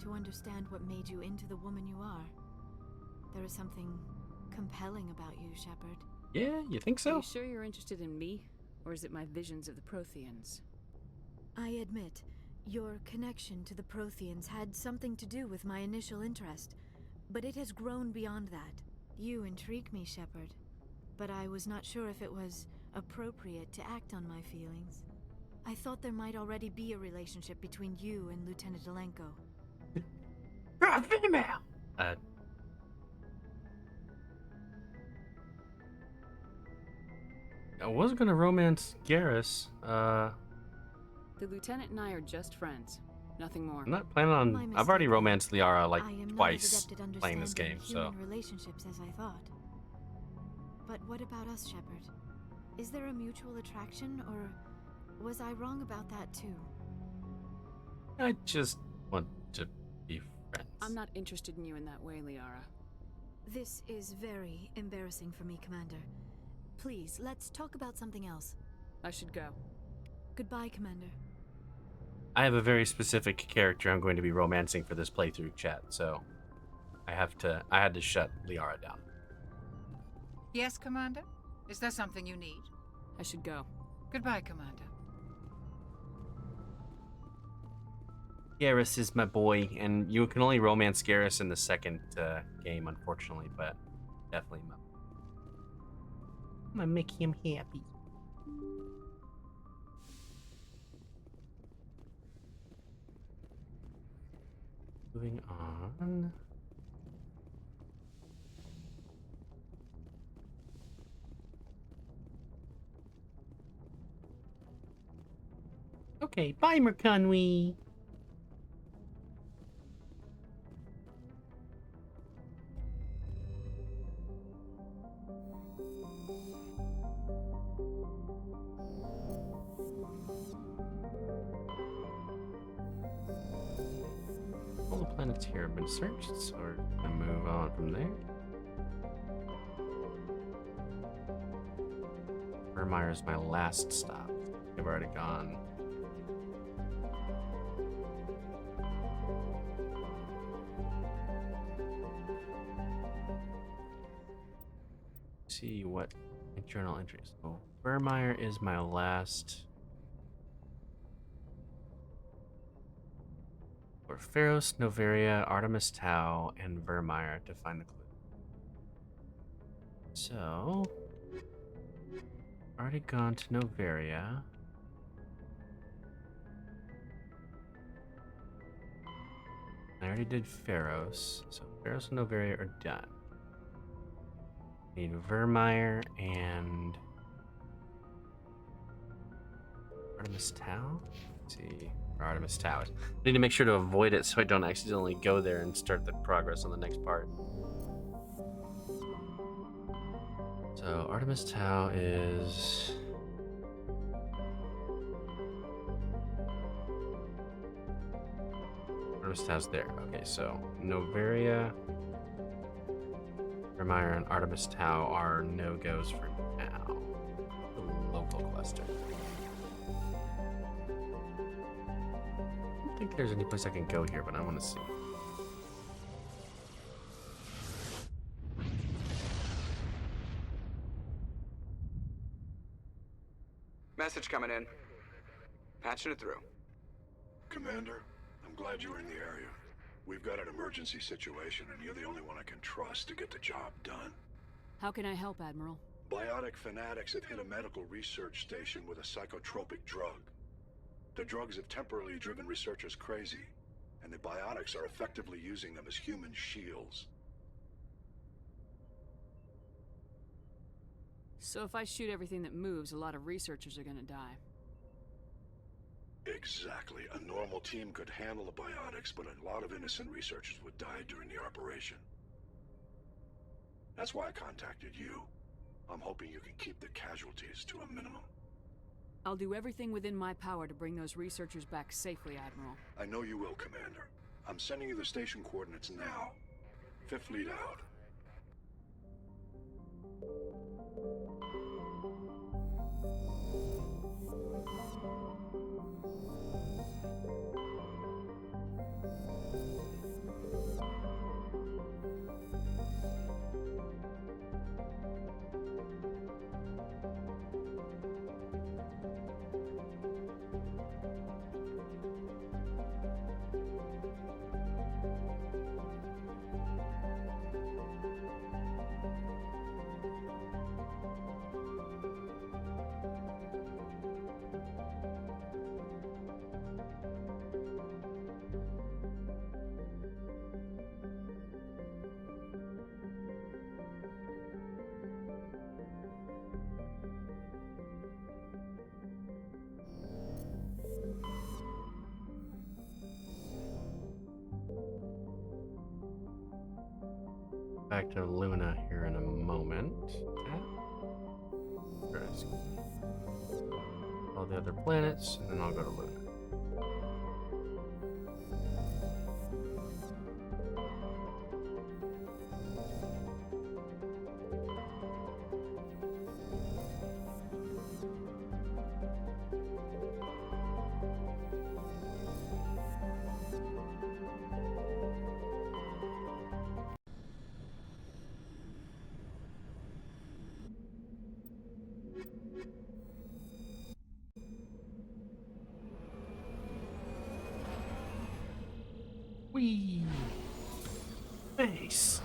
to understand what made you into the woman you are. There is something compelling about you, Shepard. Yeah, you think so? Are you sure you're interested in me, or is it my visions of the Protheans? I admit, your connection to the Protheans had something to do with my initial interest, but it has grown beyond that. You intrigue me, Shepard, but I was not sure if it was appropriate to act on my feelings. I thought there might already be a relationship between you and Lieutenant Alenko. You're a female! I was gonna romance Garrus. The Lieutenant and I are just friends. Nothing more. I'm not planning on... I've already romanced Liara like twice playing this game, so... relationships as I thought. But what about us, Shepard? Is there a mutual attraction, or was I wrong about that too? I just want to be friends. I'm not interested in you in that way, Liara. This is very embarrassing for me, Commander. Please, let's talk about something else. I should go. Goodbye, Commander. I have a very specific character I'm going to be romancing for this playthrough, chat, so I had to shut Liara down. Yes, Commander? Is there something you need? I should go. Goodbye, Commander. Garrus is my boy, and you can only romance Garrus in the second game, unfortunately, but definitely I'm gonna make him happy. Moving on. Okay, bye, Mercanwi. All the planets here have been searched, so we're gonna move on from there. Vermeer is my last stop. I've already gone. See what journal entries. So Vermeer is my last. For Pharos, Novaria, Artemis Tau, and Vermeer to find the clue. So, already gone to Novaria. I already did Pharos, so Pharos and Novaria are done. Need Vermeer and Artemis Tau. Let's see. Artemis Tau. I need to make sure to avoid it so I don't accidentally go there and start the progress on the next part. So Artemis Tau is Artemis Tau's there. Okay, so Novaria, Vermeer, and Artemis Tau are no-goes for now. The local cluster. I don't think there's any place I can go here, but I want to see. Message coming in. Patching it through. Commander, I'm glad you're in the area. We've got an emergency situation, and you're the only one I can trust to get the job done. How can I help, Admiral? Biotic fanatics have hit a medical research station with a psychotropic drug. The drugs have temporarily driven researchers crazy, and the biotics are effectively using them as human shields. So if I shoot everything that moves, a lot of researchers are gonna die. Exactly. A normal team could handle the biotics, but a lot of innocent researchers would die during the operation. That's why I contacted you. I'm hoping you can keep the casualties to a minimum. I'll do everything within my power to bring those researchers back safely, Admiral. I know you will, Commander. I'm sending you the station coordinates now. Fifth Fleet out. Back to Luna here in a moment. All the other planets, and then I'll go to Luna. Whee! Face!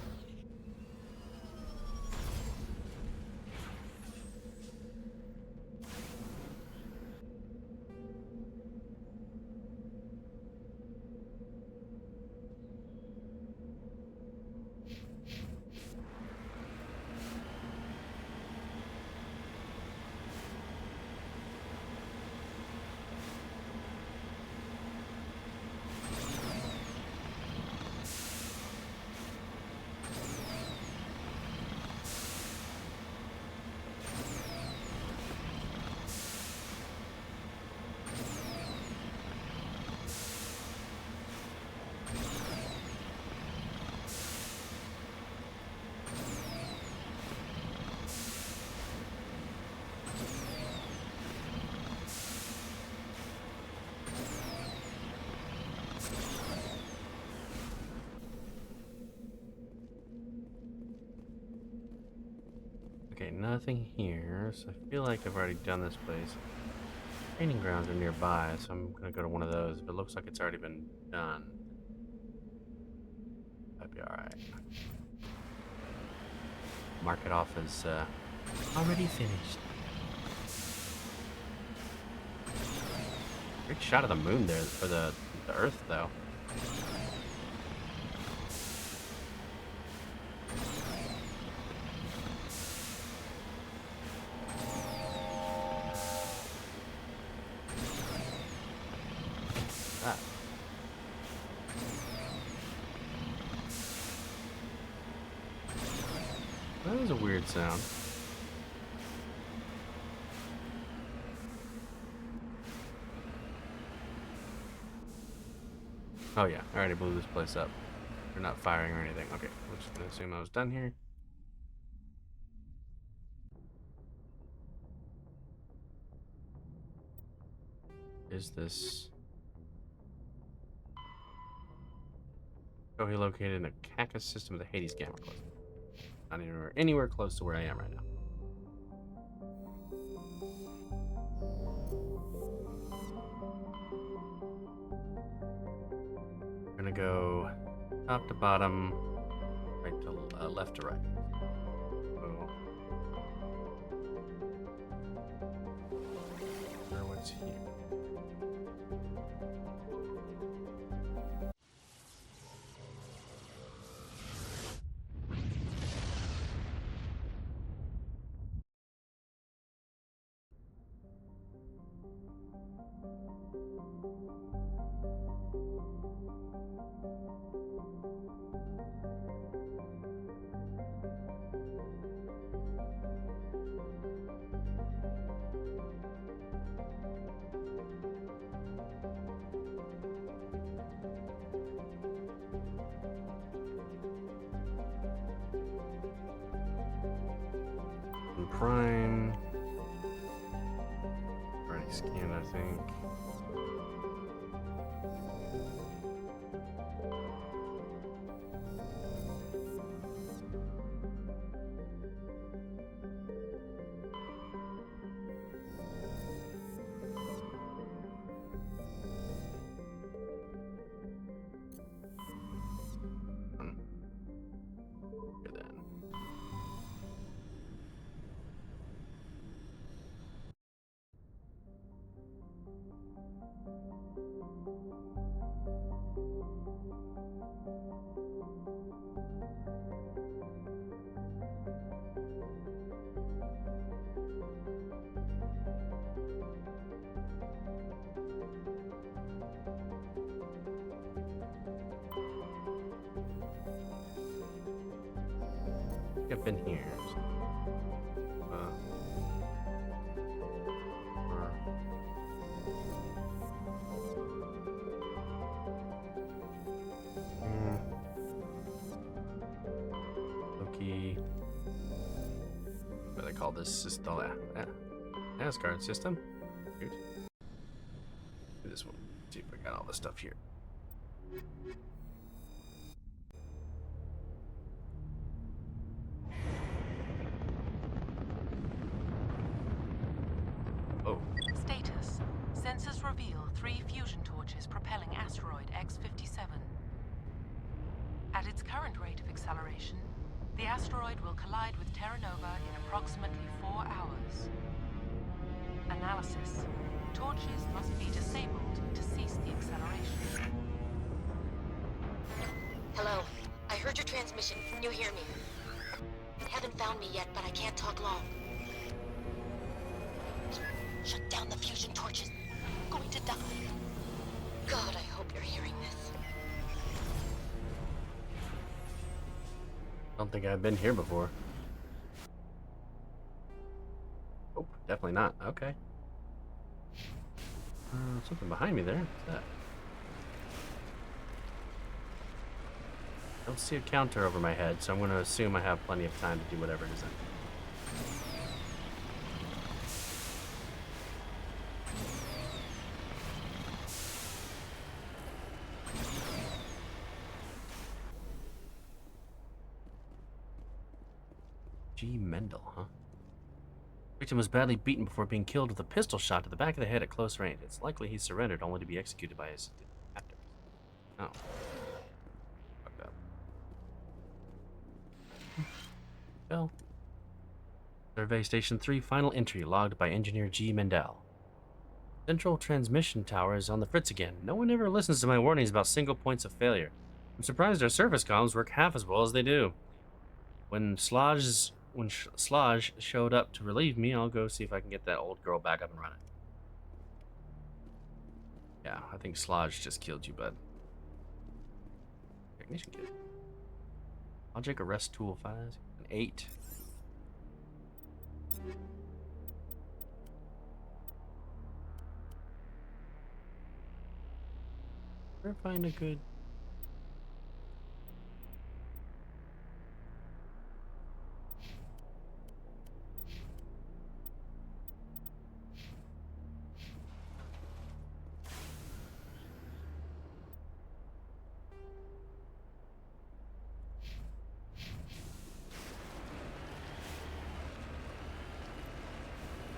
Okay, nothing here, so I feel like I've already done this place. Training grounds are nearby, so I'm gonna go to one of those, but it looks like it's already been done. That'd be alright. Mark it off as already finished. Great shot of the moon there, or the Earth, though. Ah. That was a weird sound. Oh yeah, I already blew this place up. They're not firing or anything. Okay, I'm just gonna assume I was done here. Is this located in a Cactus system of the Hades gamma cluster? Not anywhere close to where I am right now. We're gonna go top to bottom, right to left to right. So, what's here? Prime. Already scanned, I think. Here then. I've been here. Loki. What do they call this system? Asgard system. Good. Do this one. See if I got all this stuff here. Oh. Status. Sensors reveal 3 fusion torches propelling asteroid X-57. At its current rate of acceleration, the asteroid will collide with Terra Nova in approximately 4 hours. Analysis. Torches must be disabled to cease the acceleration. Hello. I heard your transmission. Can you hear me? Haven't found me yet, but I can't talk long. Shut down the fusion torches. I'm going to die. God, I hope you're hearing this. Don't think I've been here before. Oh, definitely not. Okay. Something behind me there. What's that? I don't see a counter over my head, so I'm going to assume I have plenty of time to do whatever it is. G. Mendel, huh? Victim was badly beaten before being killed with a pistol shot to the back of the head at close range. It's likely he surrendered only to be executed by his captors. Oh. Fucked up. Well. Survey Station 3, final entry logged by Engineer G. Mendel. Central transmission tower is on the fritz again. No one ever listens to my warnings about single points of failure. I'm surprised our surface comms work half as well as they do. When Slodge showed up to relieve me, I'll go see if I can get that old girl back up and running. Yeah, I think Slodge just killed you, bud. Technician kit. Logic arrest tool 5. An 8. We're find a good.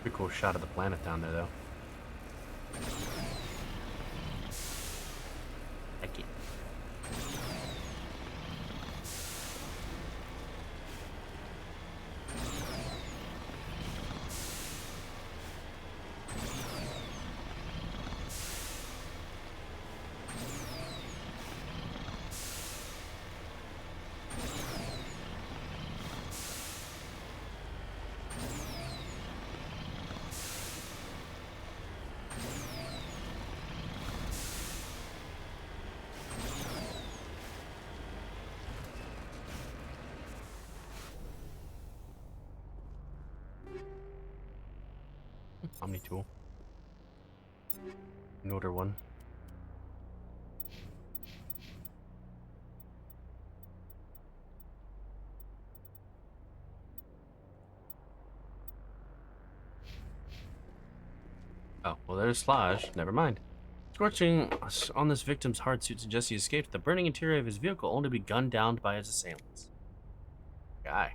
Pretty cool shot of the planet down there, though. Thank you. Omni tool. Can order one. Oh, well, there's Slodge. Never mind. Scorching on this victim's hard suit suggests he escaped the burning interior of his vehicle only to be gunned down by his assailants. Guy.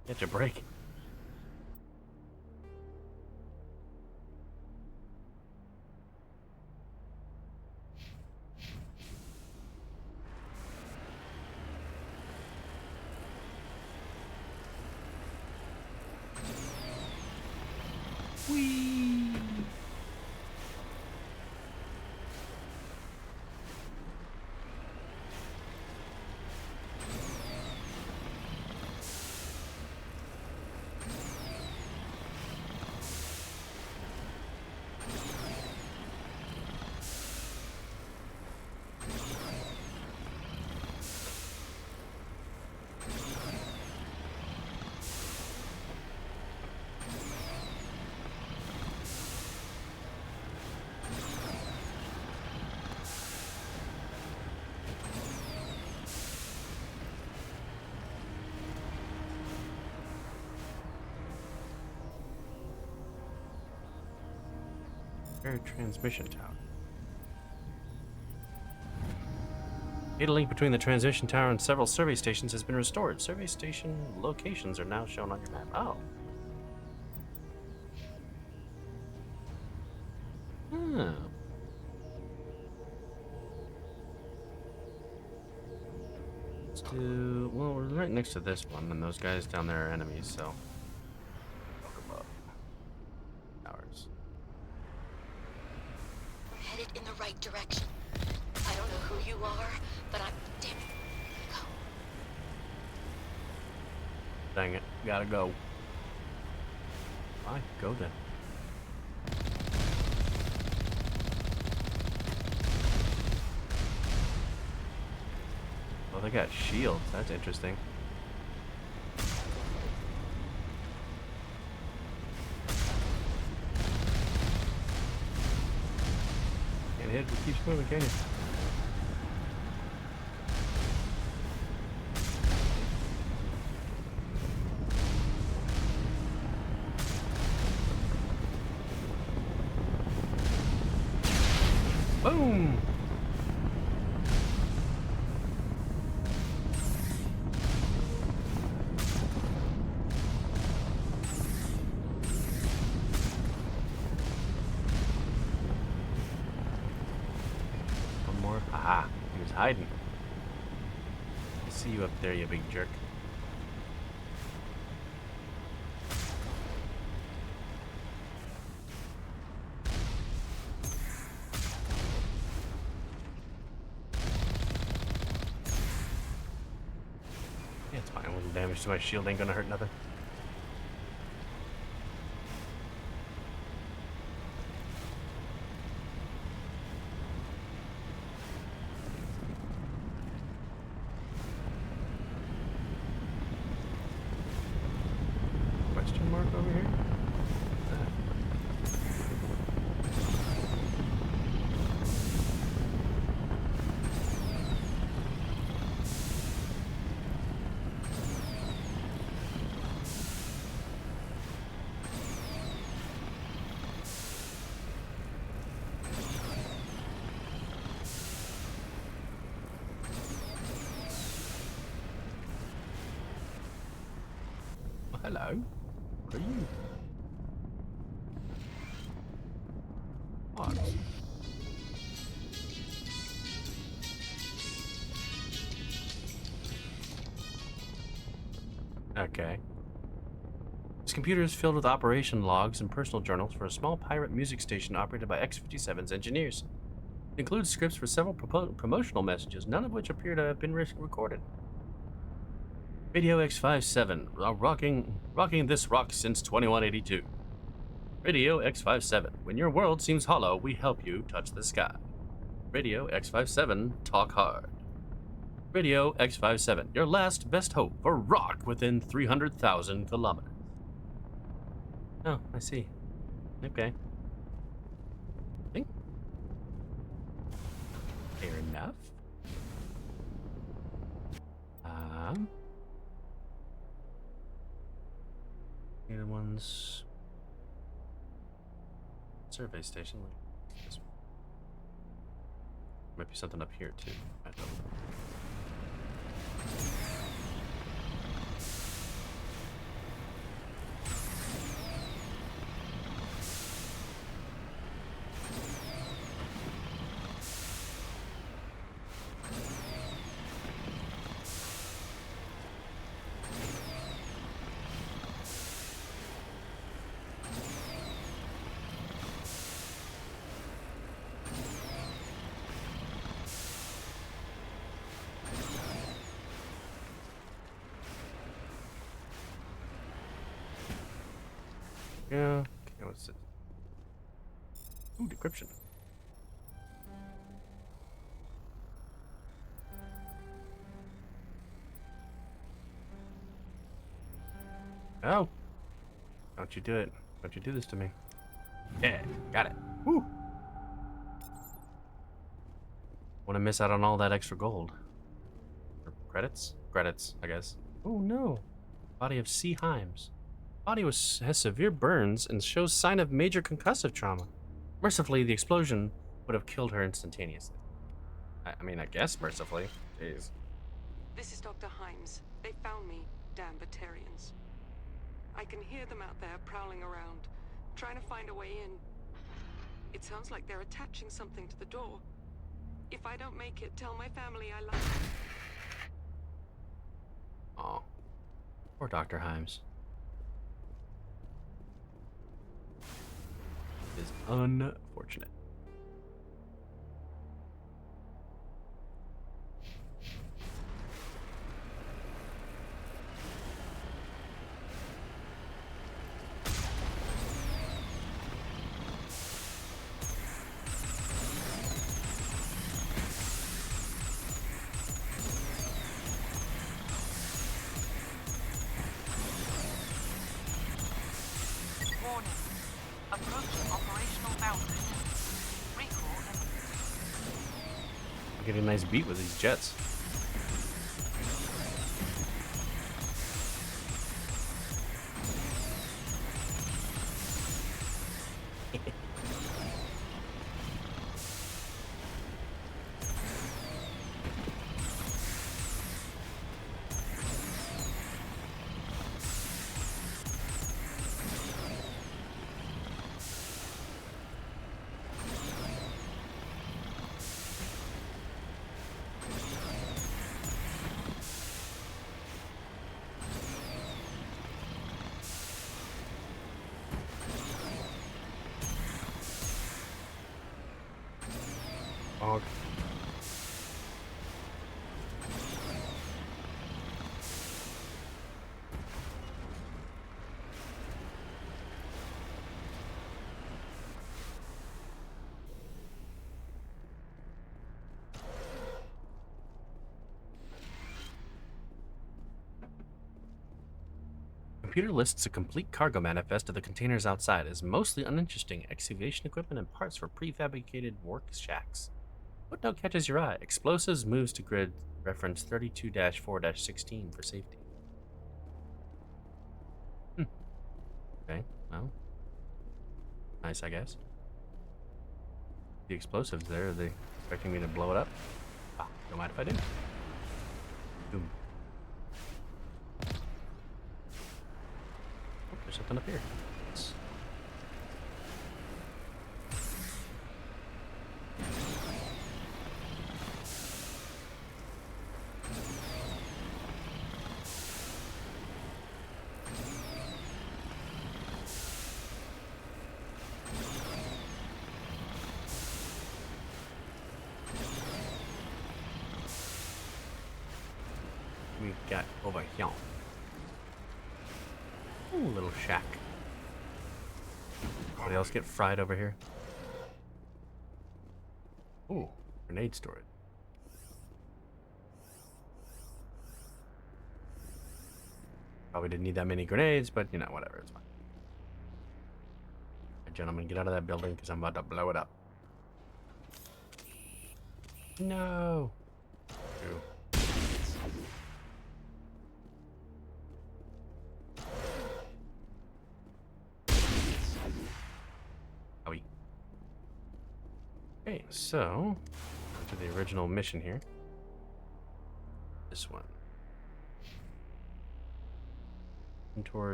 Catch a break. Whee! Transmission tower. Data link between the transmission tower and several survey stations has been restored. Survey station locations are now shown on your map. Oh. Hmm. Let's do. Well, we're right next to this one, and those guys down there are enemies, so. In the right direction. I don't know who you are, but I'm damn it. Go. Dang it. Gotta go. Fine, go then. Oh, they got shields. That's interesting. It keeps moving, can you? Boom! you up there, you big jerk. Yeah, it's fine. A little damage to my shield ain't gonna hurt nothing. Question mark over here? Well, hello. What are you? What? Okay. This computer is filled with operation logs and personal journals for a small pirate music station operated by X-57's engineers. It includes scripts for several promotional messages, none of which appear to have been recorded. Radio X57, rocking this rock since 2182. Radio X57, when your world seems hollow, we help you touch the sky. Radio X57, talk hard. Radio X57, your last best hope for rock within 300,000 kilometers. Oh, I see. Okay. Fair enough. The ones. Survey station. This might be something up here too. I don't know. Yeah. Okay, what's it? Ooh, decryption. Oh! Don't you do it. Don't you do this to me. Yeah, got it. Woo! Wanna miss out on all that extra gold. Or credits? Credits, I guess. Oh no! Body of C. Himes. Body has severe burns and shows sign of major concussive trauma. Mercifully, the explosion would have killed her instantaneously. I mean, I guess mercifully. Jeez. This is Dr. Himes. They found me, damn Batarians. I can hear them out there prowling around, trying to find a way in. It sounds like they're attaching something to the door. If I don't make it, tell my family I love them. Aw. Poor Dr. Himes. Is unfortunate. Warning. Approaching operational boundary. Recall imminent. Get a nice beat with these jets. computer lists a complete cargo manifest of the containers outside. It is mostly uninteresting excavation equipment and parts for prefabricated work shacks. Footnote catches your eye. Explosives moves to grid reference 32-4-16 for safety. Okay, well. Nice, I guess. The explosives there, are they expecting me to blow it up? Ah, don't mind if I do. Boom. Oh, there's something up here. Yes. We got over here. Ooh, little shack. Anybody else get fried over here? Ooh, grenade storage. Probably didn't need that many grenades, but you know, whatever, it's fine. Alright, gentlemen, get out of that building because I'm about to blow it up. No. Ew. Okay, so to the original mission here. This one.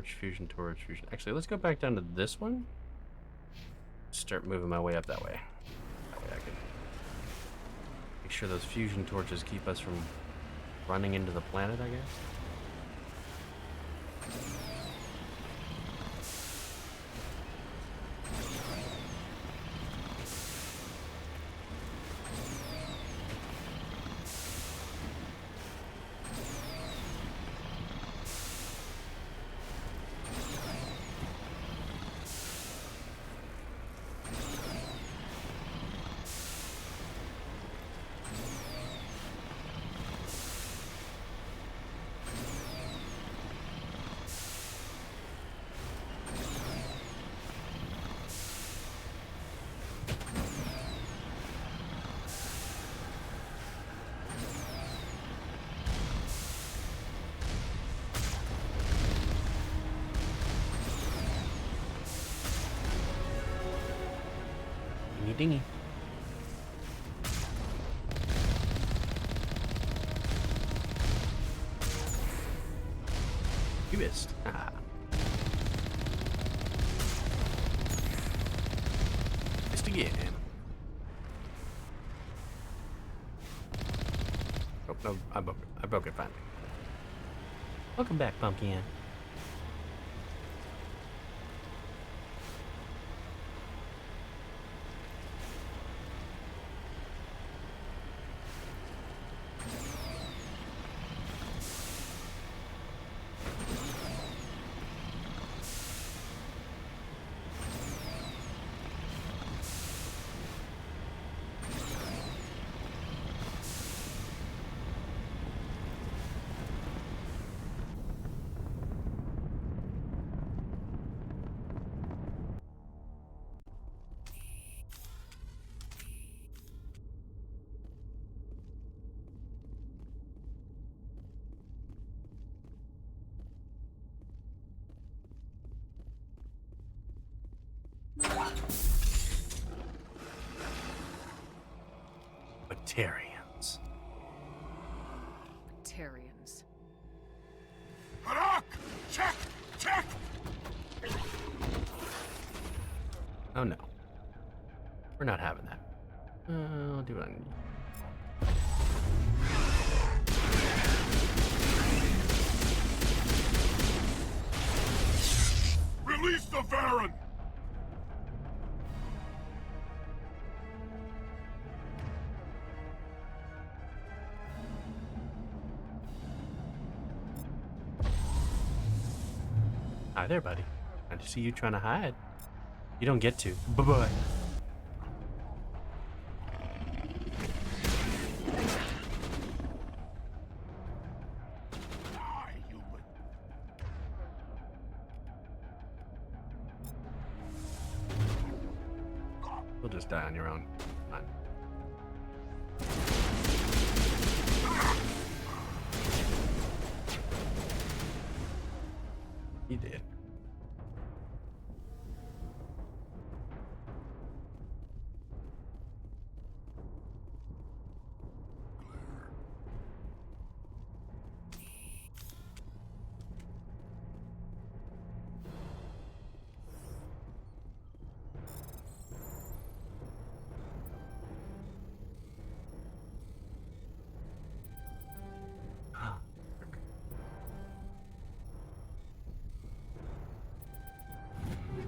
Fusion torch, fusion. Actually, let's go back down to this one. Start moving my way up that way. That way I can make sure those fusion torches keep us from running into the planet, I guess. Dingy. You missed. Ah. Missed again. Oh, no, I broke it finally. Welcome back, Pumpkin. Batarians. Batarians. Harak! Check! Check! Oh no. We're not having that. I'll do what I need. Release the Varan! Hi there, buddy. I see you trying to hide. You don't get to. Bye-bye. just die on your own. Fine. He did.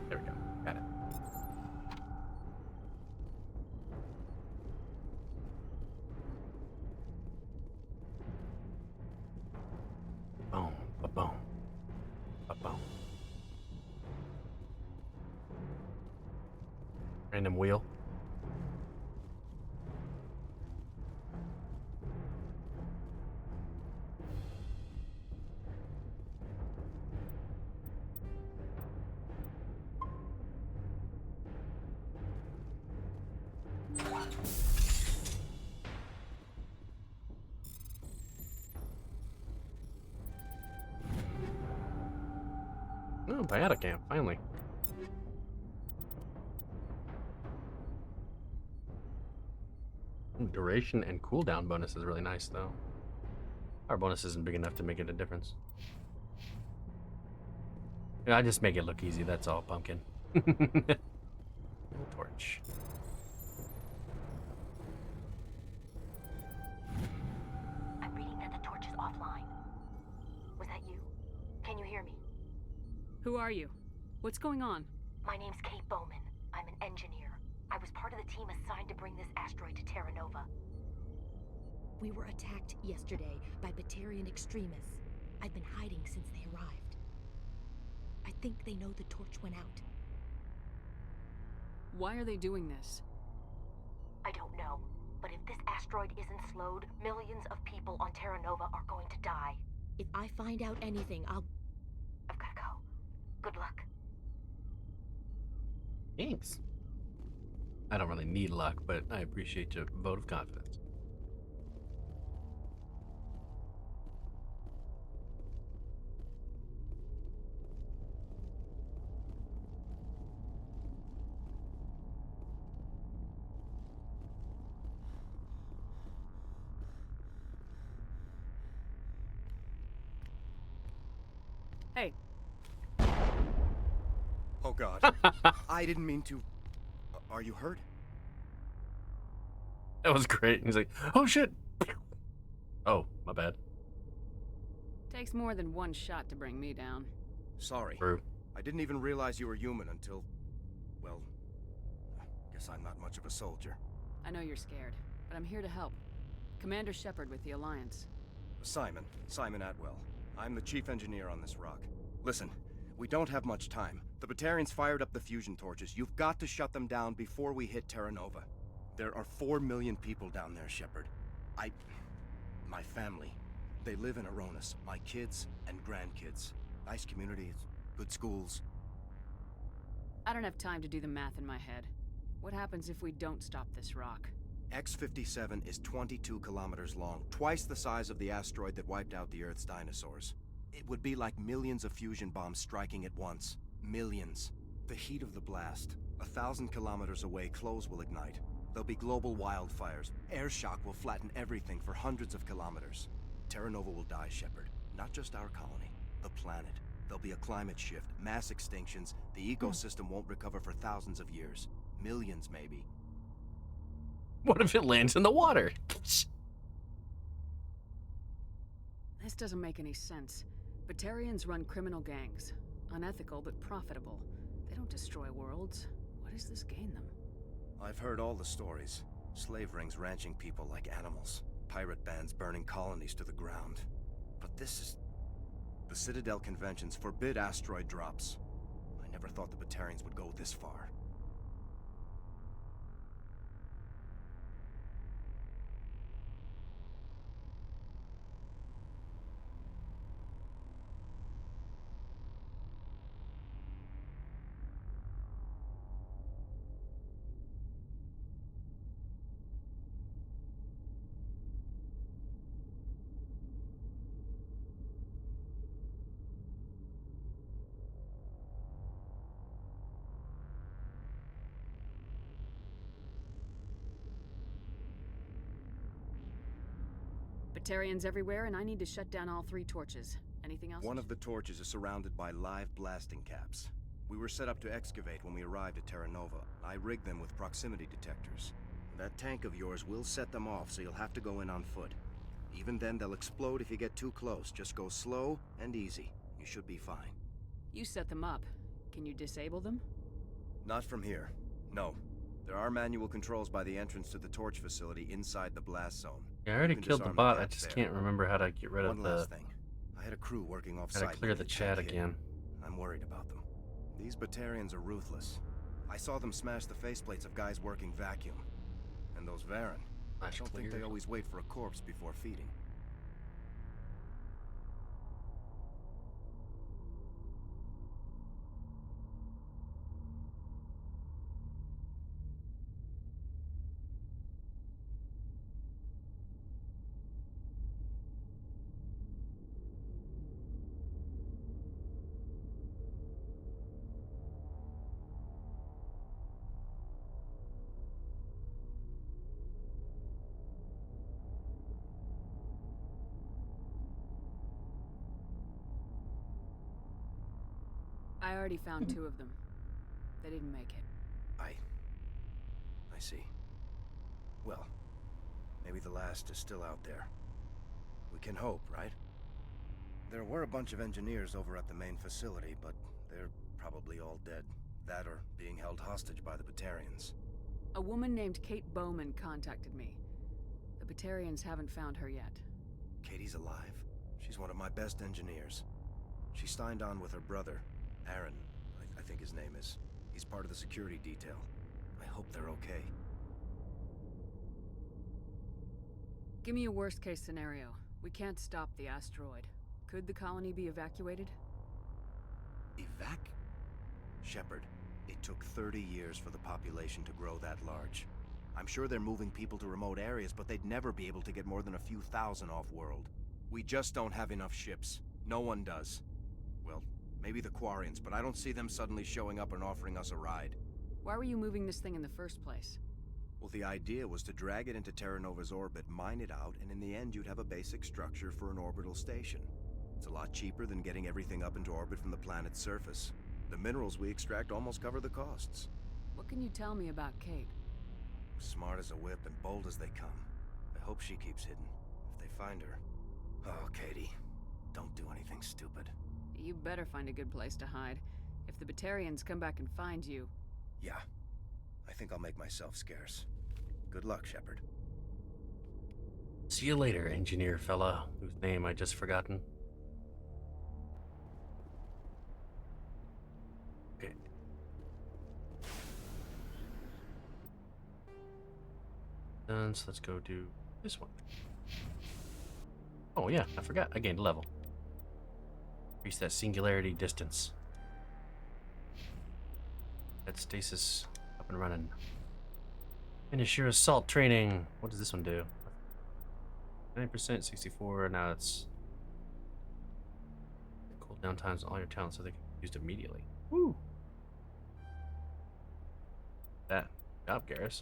There we go. Got it. Boom, ba-boom, ba-boom. Random wheel. Oh, Biata camp, finally. Ooh, duration and cooldown bonus is really nice, though. Our bonus isn't big enough to make it a difference. Yeah, I just make it look easy, that's all, pumpkin. Torch. I'm reading that the torch is offline. Was that you? Can you hear me? Who are you? What's going on? My name's Kate Bowman. I'm an engineer. I was part of the team assigned to bring this asteroid to Terra Nova. We were attacked yesterday by Batarian extremists. I've been hiding since they arrived. I think they know the torch went out. Why are they doing this? I don't know, but if this asteroid isn't slowed, millions of people on Terra Nova are going to die. If I find out anything, I've gotta go. Good luck. Thanks. I don't really need luck, but I appreciate your vote of confidence. Hey. Oh God. I didn't mean to. Are you hurt? That was great. He's like, oh shit. Oh, my bad. Takes more than one shot to bring me down. Sorry. True. I didn't even realize you were human until... well, guess I'm not much of a soldier. I know you're scared, but I'm here to help. Commander Shepard with the Alliance. Simon Atwell. I'm the chief engineer on this rock. Listen, we don't have much time. The Batarians fired up the fusion torches. You've got to shut them down before we hit Terra Nova. There are 4 million people down there, Shepard. My family. They live in Aronis. My kids and grandkids. Nice communities, good schools. I don't have time to do the math in my head. What happens if we don't stop this rock? X-57 is 22 kilometers long, twice the size of the asteroid that wiped out the Earth's dinosaurs. It would be like millions of fusion bombs striking at once. Millions. The heat of the blast. 1,000 kilometers away, clothes will ignite. There'll be global wildfires. Air shock will flatten everything for hundreds of kilometers. Terra Nova will die, Shepard. Not just our colony. The planet. There'll be a climate shift, mass extinctions. The ecosystem won't recover for thousands of years. Millions, maybe. What if it lands in the water? This doesn't make any sense. Batarians run criminal gangs. Unethical, but profitable. They don't destroy worlds. What does this gain them? I've heard all the stories. Slave rings ranching people like animals. Pirate bands burning colonies to the ground. But this is... The Citadel conventions forbid asteroid drops. I never thought the Batarians would go this far. Batarians everywhere, and I need to shut down all 3 torches. Anything else? One of the torches is surrounded by live blasting caps. We were set up to excavate when we arrived at Terra Nova. I rigged them with proximity detectors. That tank of yours will set them off, so you'll have to go in on foot. Even then, they'll explode if you get too close. Just go slow and easy. You should be fine. You set them up. Can you disable them? Not from here. No. There are manual controls by the entrance to the torch facility inside the blast zone. Yeah, I already You can killed the disarm bot. I caps just there. can't remember how to get rid of One the... last thing. I had a crew working off-site. Gotta clear when the the chat attack hit. again. I'm worried about them. These Batarians are ruthless. I saw them smash the faceplates of guys working vacuum. And those Varen. I don't think they always wait for a corpse before feeding. I already found 2 of them. They didn't make it. I see. Well, maybe the last is still out there. We can hope, right? There were a bunch of engineers over at the main facility, but they're probably all dead. That or being held hostage by the Batarians. A woman named Kate Bowman contacted me. The Batarians haven't found her yet. Katie's alive. She's one of my best engineers. She signed on with her brother, Aaron, I think his name is. He's part of the security detail. I hope they're okay. Give me a worst-case scenario. We can't stop the asteroid. Could the colony be evacuated? Shepard, it took 30 years for the population to grow that large. I'm sure they're moving people to remote areas, but they'd never be able to get more than a few thousand off-world. We just don't have enough ships. No one does. Well, maybe the Quarians, but I don't see them suddenly showing up and offering us a ride. Why were you moving this thing in the first place? Well, the idea was to drag it into Terra Nova's orbit, mine it out, and in the end you'd have a basic structure for an orbital station. It's a lot cheaper than getting everything up into orbit from the planet's surface. The minerals we extract almost cover the costs. What can you tell me about Kate? Smart as a whip and bold as they come. I hope she keeps hidden. If they find her... Oh, Katie. Don't do anything stupid. You better find a good place to hide. If the Batarians come back and find you... Yeah. I think I'll make myself scarce. Good luck, Shepard. See you later, engineer fella, whose name I just forgotten. Okay. Done, so let's go do this one. Oh yeah, I forgot. I gained a level. Increase that singularity distance. That stasis up and running. Finish your assault training. What does this one do? 9%, 64. Now it's cooldown times on all your talents so they can be used immediately. Woo! That. Good job, Garrus.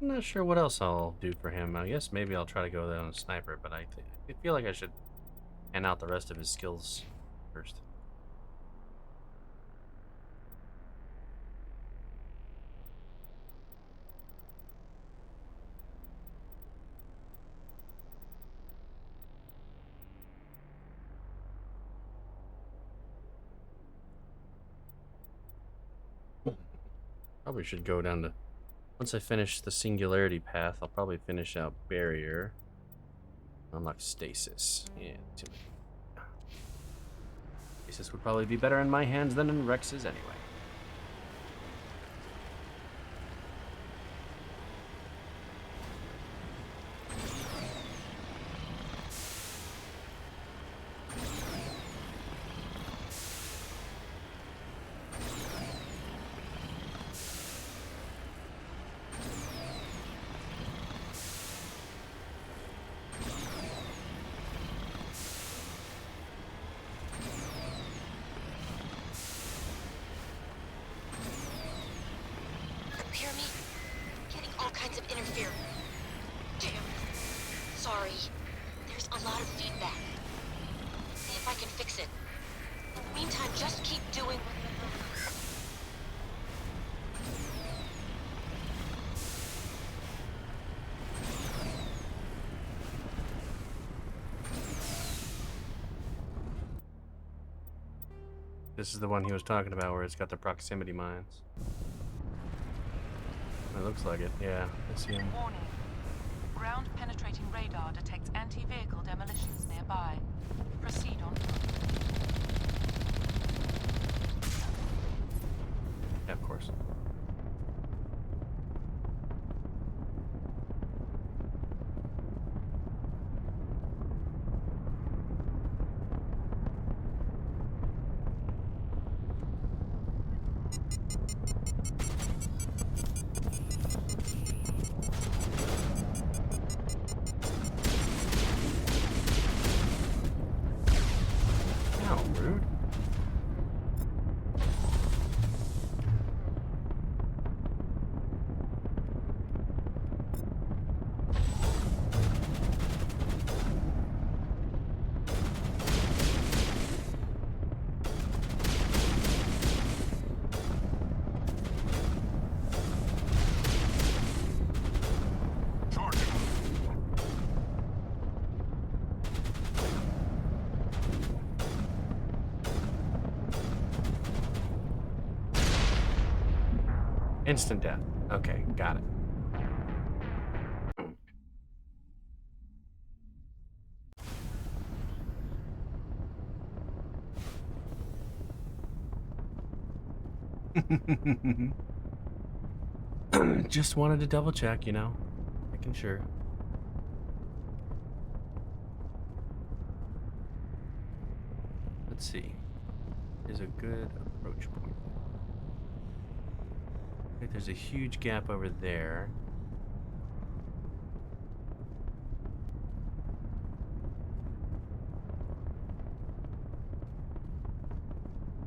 I'm not sure what else I'll do for him. I guess maybe I'll try to go there on a sniper, but I feel like I should hand out the rest of his skills first. Probably should go down to... Once I finish the singularity path, I'll probably finish out barrier. Unlock stasis. Yeah, too many. Stasis would probably be better in my hands than in Rex's anyway. This is the one he was talking about where it's got the proximity mines. It looks like it, yeah. I see him. Warning. Ground penetrating radar detects anti-vehicle demolitions nearby. Proceed on foot. Yeah, of course. How rude. Instant death. Okay, got it. Just wanted to double check, you know, making sure. Let's see. There's a good approach point. Okay, there's a huge gap over there.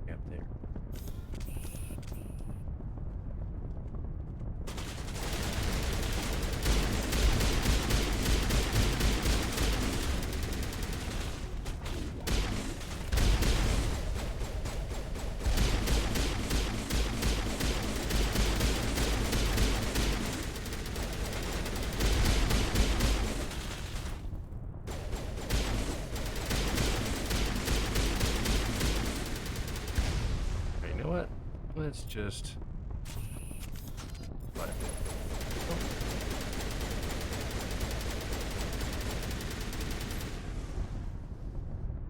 Gap there. Let's just... What?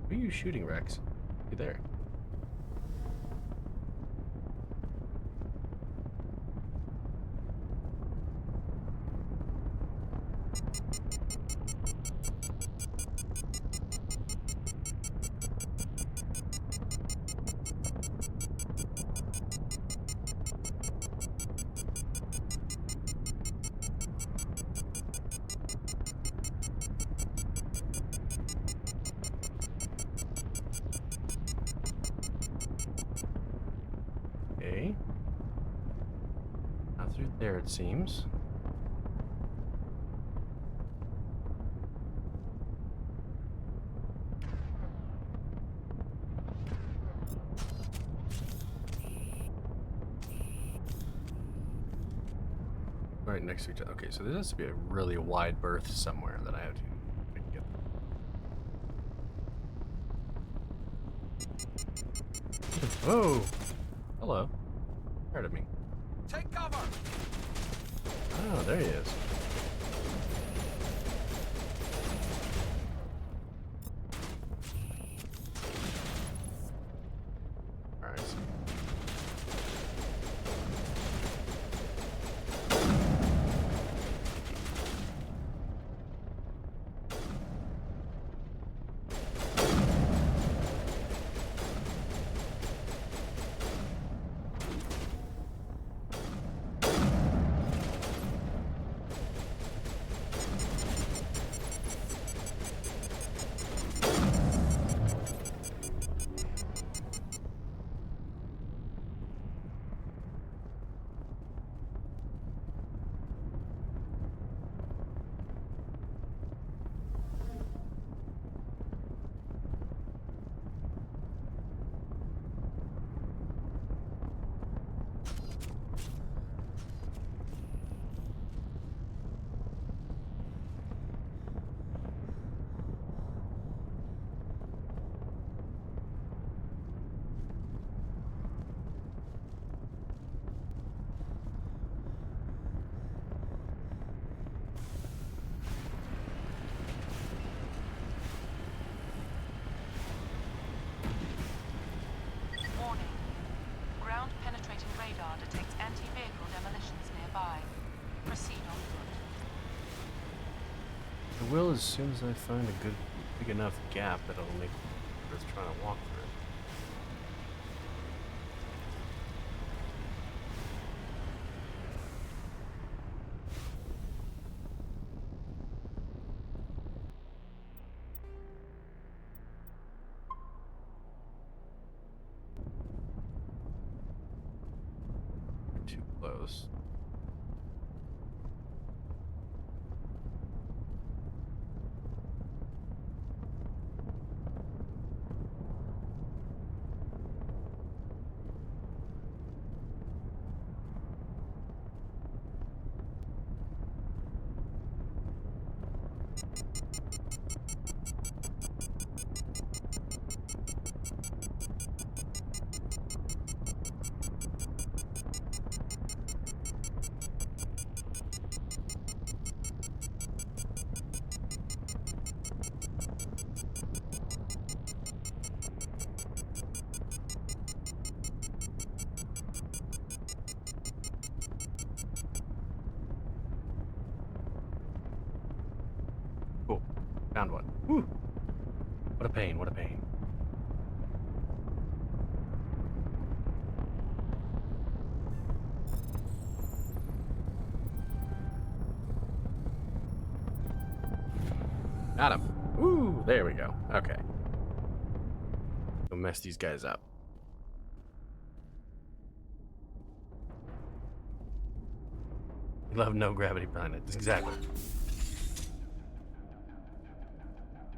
Who are you shooting, Rex? You there? Okay. Not through there, it seems. Right next to each other. Okay, so there has to be a really wide berth somewhere that I have to get. Oh! Hello. Scared of me. Take cover! Oh, there he is. Alright, I see. will as soon as I find a good, big enough gap that'll make it worth trying to walk through. Too close. Cool. Found one. Woo! What a pain, what a pain. Got him. Woo! There we go. Okay. Go mess these guys up. We love no gravity planets. Exactly.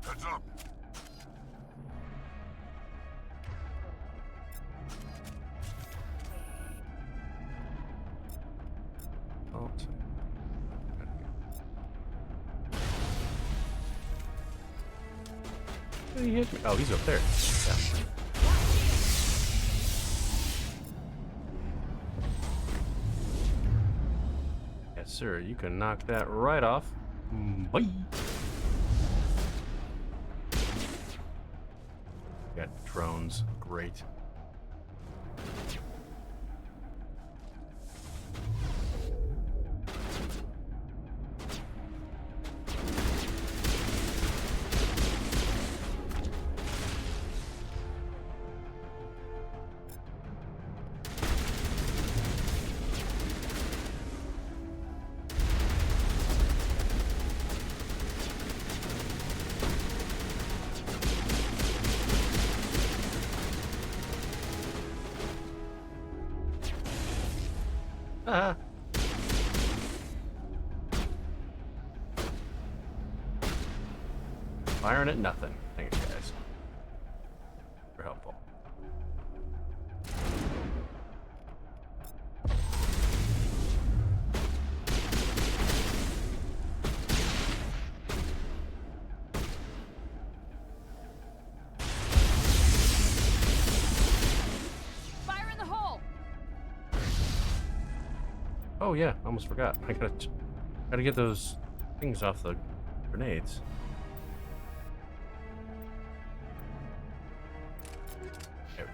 Heads up. Oh, he hit me. Oh, he's up there. Yeah. Yes, sir. You can knock that right off. Bye. Got drones. Great. Ah. Firing at nothing. Thanks, guys. For helpful. Fire in the hole! Oh yeah, almost forgot. I gotta get those things off the grenades. There we go.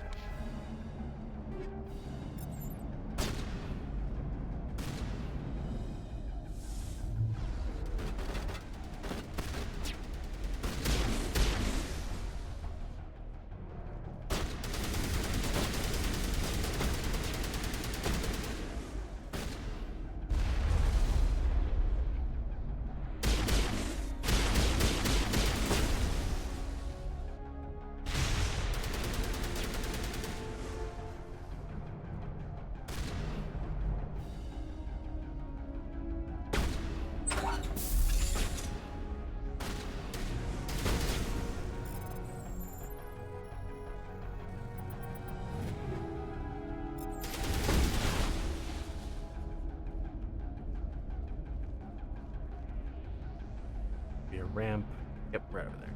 Be a ramp. Yep, right over there.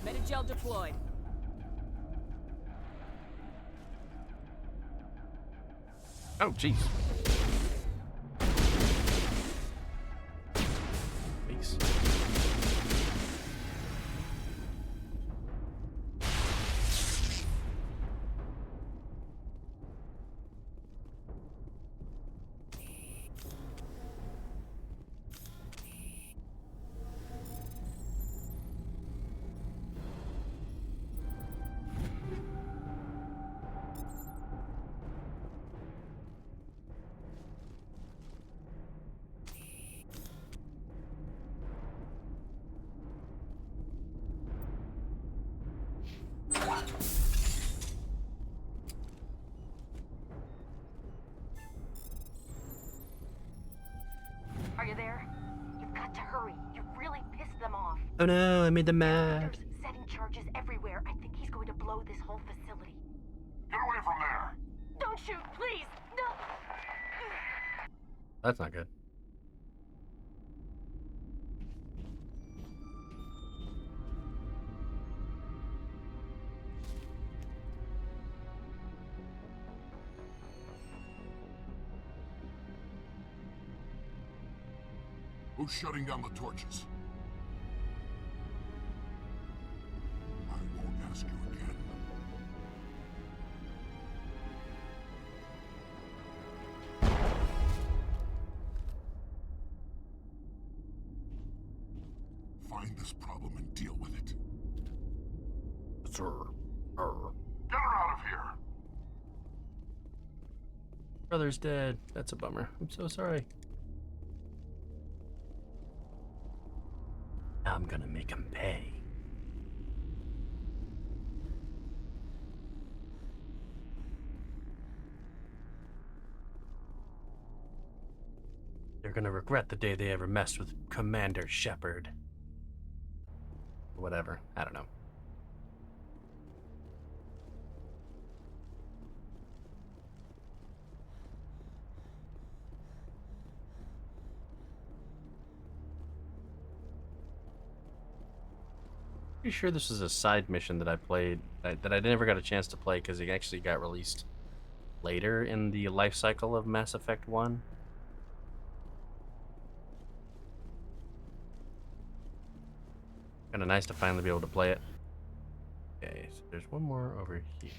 Metagel deployed. Oh, jeez. Peace. hurry. You really pissed them off. Oh no, I made them mad. There's setting charges everywhere. I think he's going to blow this whole facility. Get away from there! Don't shoot, please! No! That's not good. Who's shutting down the torches? I won't ask you again. Find this problem and deal with it. Sir. Get her out of here! Brother's dead. That's a bummer. I'm so sorry. I'm gonna make him pay. They're gonna regret the day they ever messed with Commander Shepard. Whatever. I don't know. Pretty sure this is a side mission that I played that I never got a chance to play because it actually got released later in the life cycle of Mass Effect 1. Kind of nice to finally be able to play it. Okay, so there's one more over here.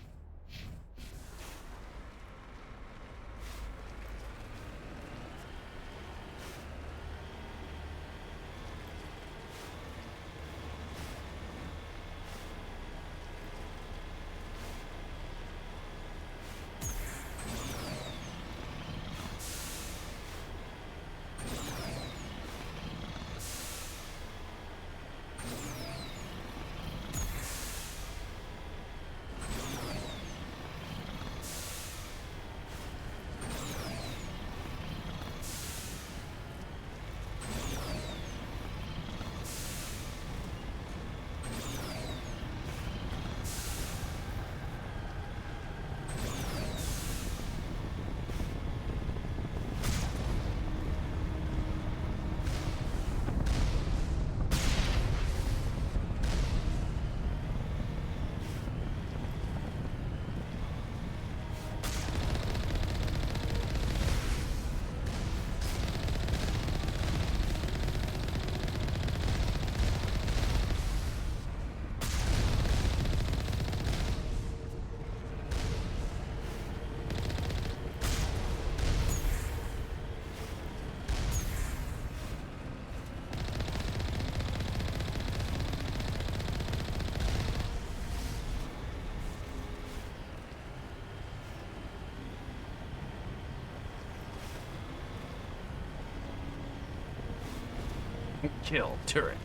Kill turret.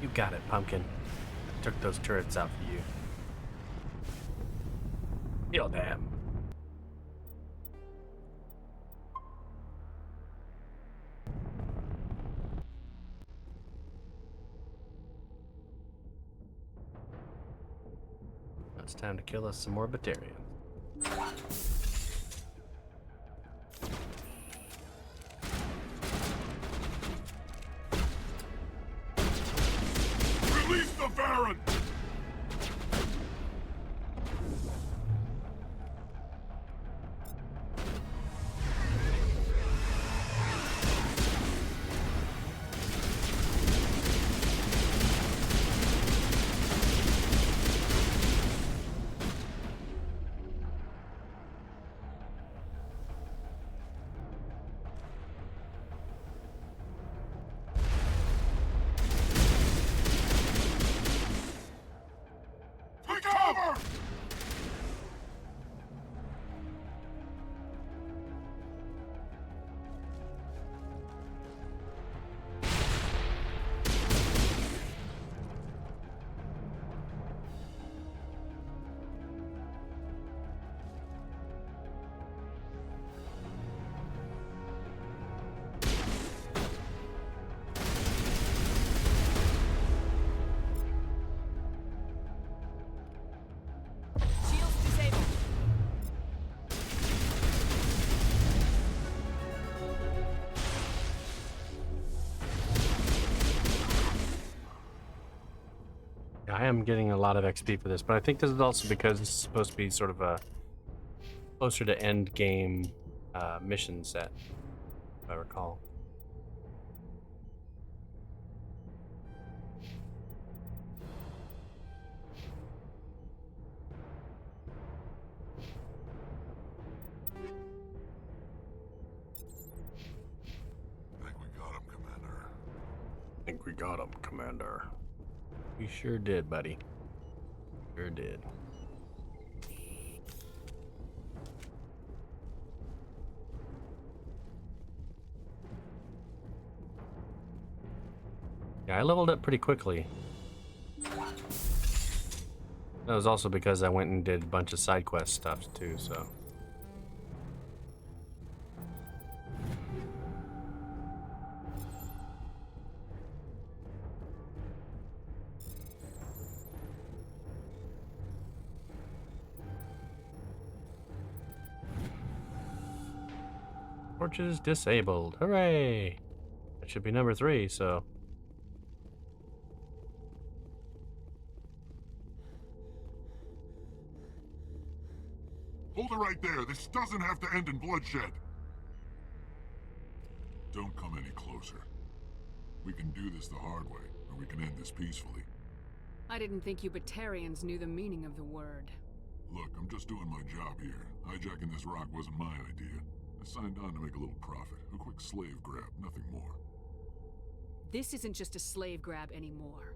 You got it, Pumpkin. I took those turrets out for you. Kill them. It's time to kill us some more Batarians. Release the Baron! am getting a lot of XP for this, but I think this is also because this is supposed to be sort of a closer to end game mission set, if I recall. Think we got him, Commander. We sure did, buddy. Sure did. Yeah, I leveled up pretty quickly. That was also because I went and did a bunch of side quest stuff too, so. Torches disabled. Hooray! That should be number 3, so. Hold it right there. This doesn't have to end in bloodshed. Don't come any closer. We can do this the hard way, or we can end this peacefully. I didn't think you Batarians knew the meaning of the word. Look, I'm just doing my job here. Hijacking this rock wasn't my idea. I signed on to make a little profit. A quick slave grab, nothing more. This isn't just a slave grab anymore.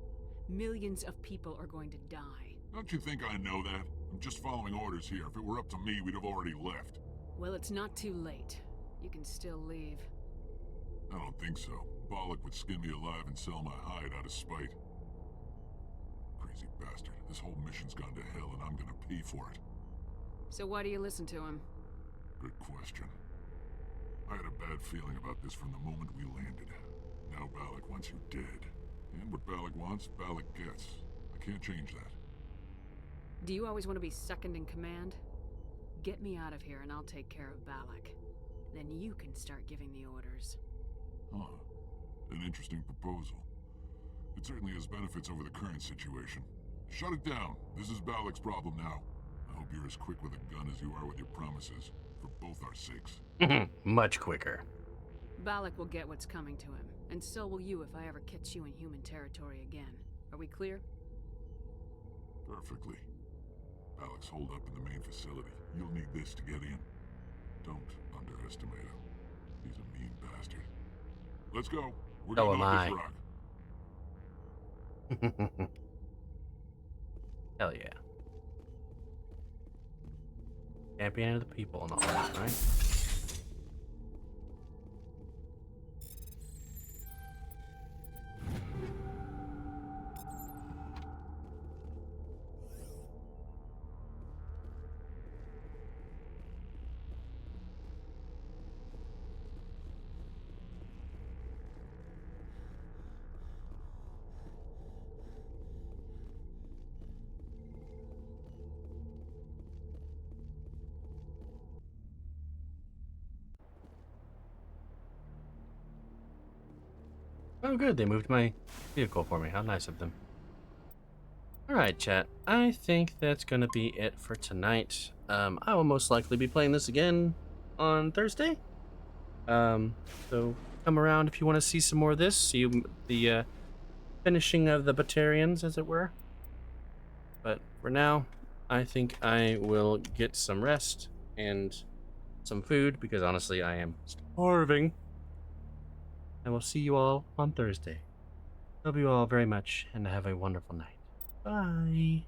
Millions of people are going to die. Don't you think I know that? I'm just following orders here. If it were up to me, we'd have already left. Well, it's not too late. You can still leave. I don't think so. Bollock would skin me alive and sell my hide out of spite. Crazy bastard. This whole mission's gone to hell and I'm gonna pay for it. So why do you listen to him? Good question. I had a bad feeling about this from the moment we landed. Now Bollock wants you dead. And what Bollock wants, Bollock gets. I can't change that. Do you always want to be second in command? Get me out of here and I'll take care of Balak. Then you can start giving the orders. Huh. An interesting proposal. It certainly has benefits over the current situation. Shut it down. This is Balak's problem now. I hope you're as quick with a gun as you are with your promises. For both our sakes. Much quicker. Balak will get what's coming to him. And so will you if I ever catch you in human territory again. Are we clear? Perfectly. Balak's holed up in the main facility. You'll need this to get in. Don't underestimate him. He's a mean bastard. Let's go. We're So getting am off I. this rock. Hell yeah. Champion of the people and all that, right? Oh good, they moved my vehicle for me. How nice of them. Alright, chat. I think that's gonna be it for tonight. I will most likely be playing this again on Thursday. So come around if you want to see some more of this. See the finishing of the Batarians, as it were. But for now, I think I will get some rest and some food, because honestly I am starving. And we'll see you all on Thursday. Love you all very much, and have a wonderful night. Bye.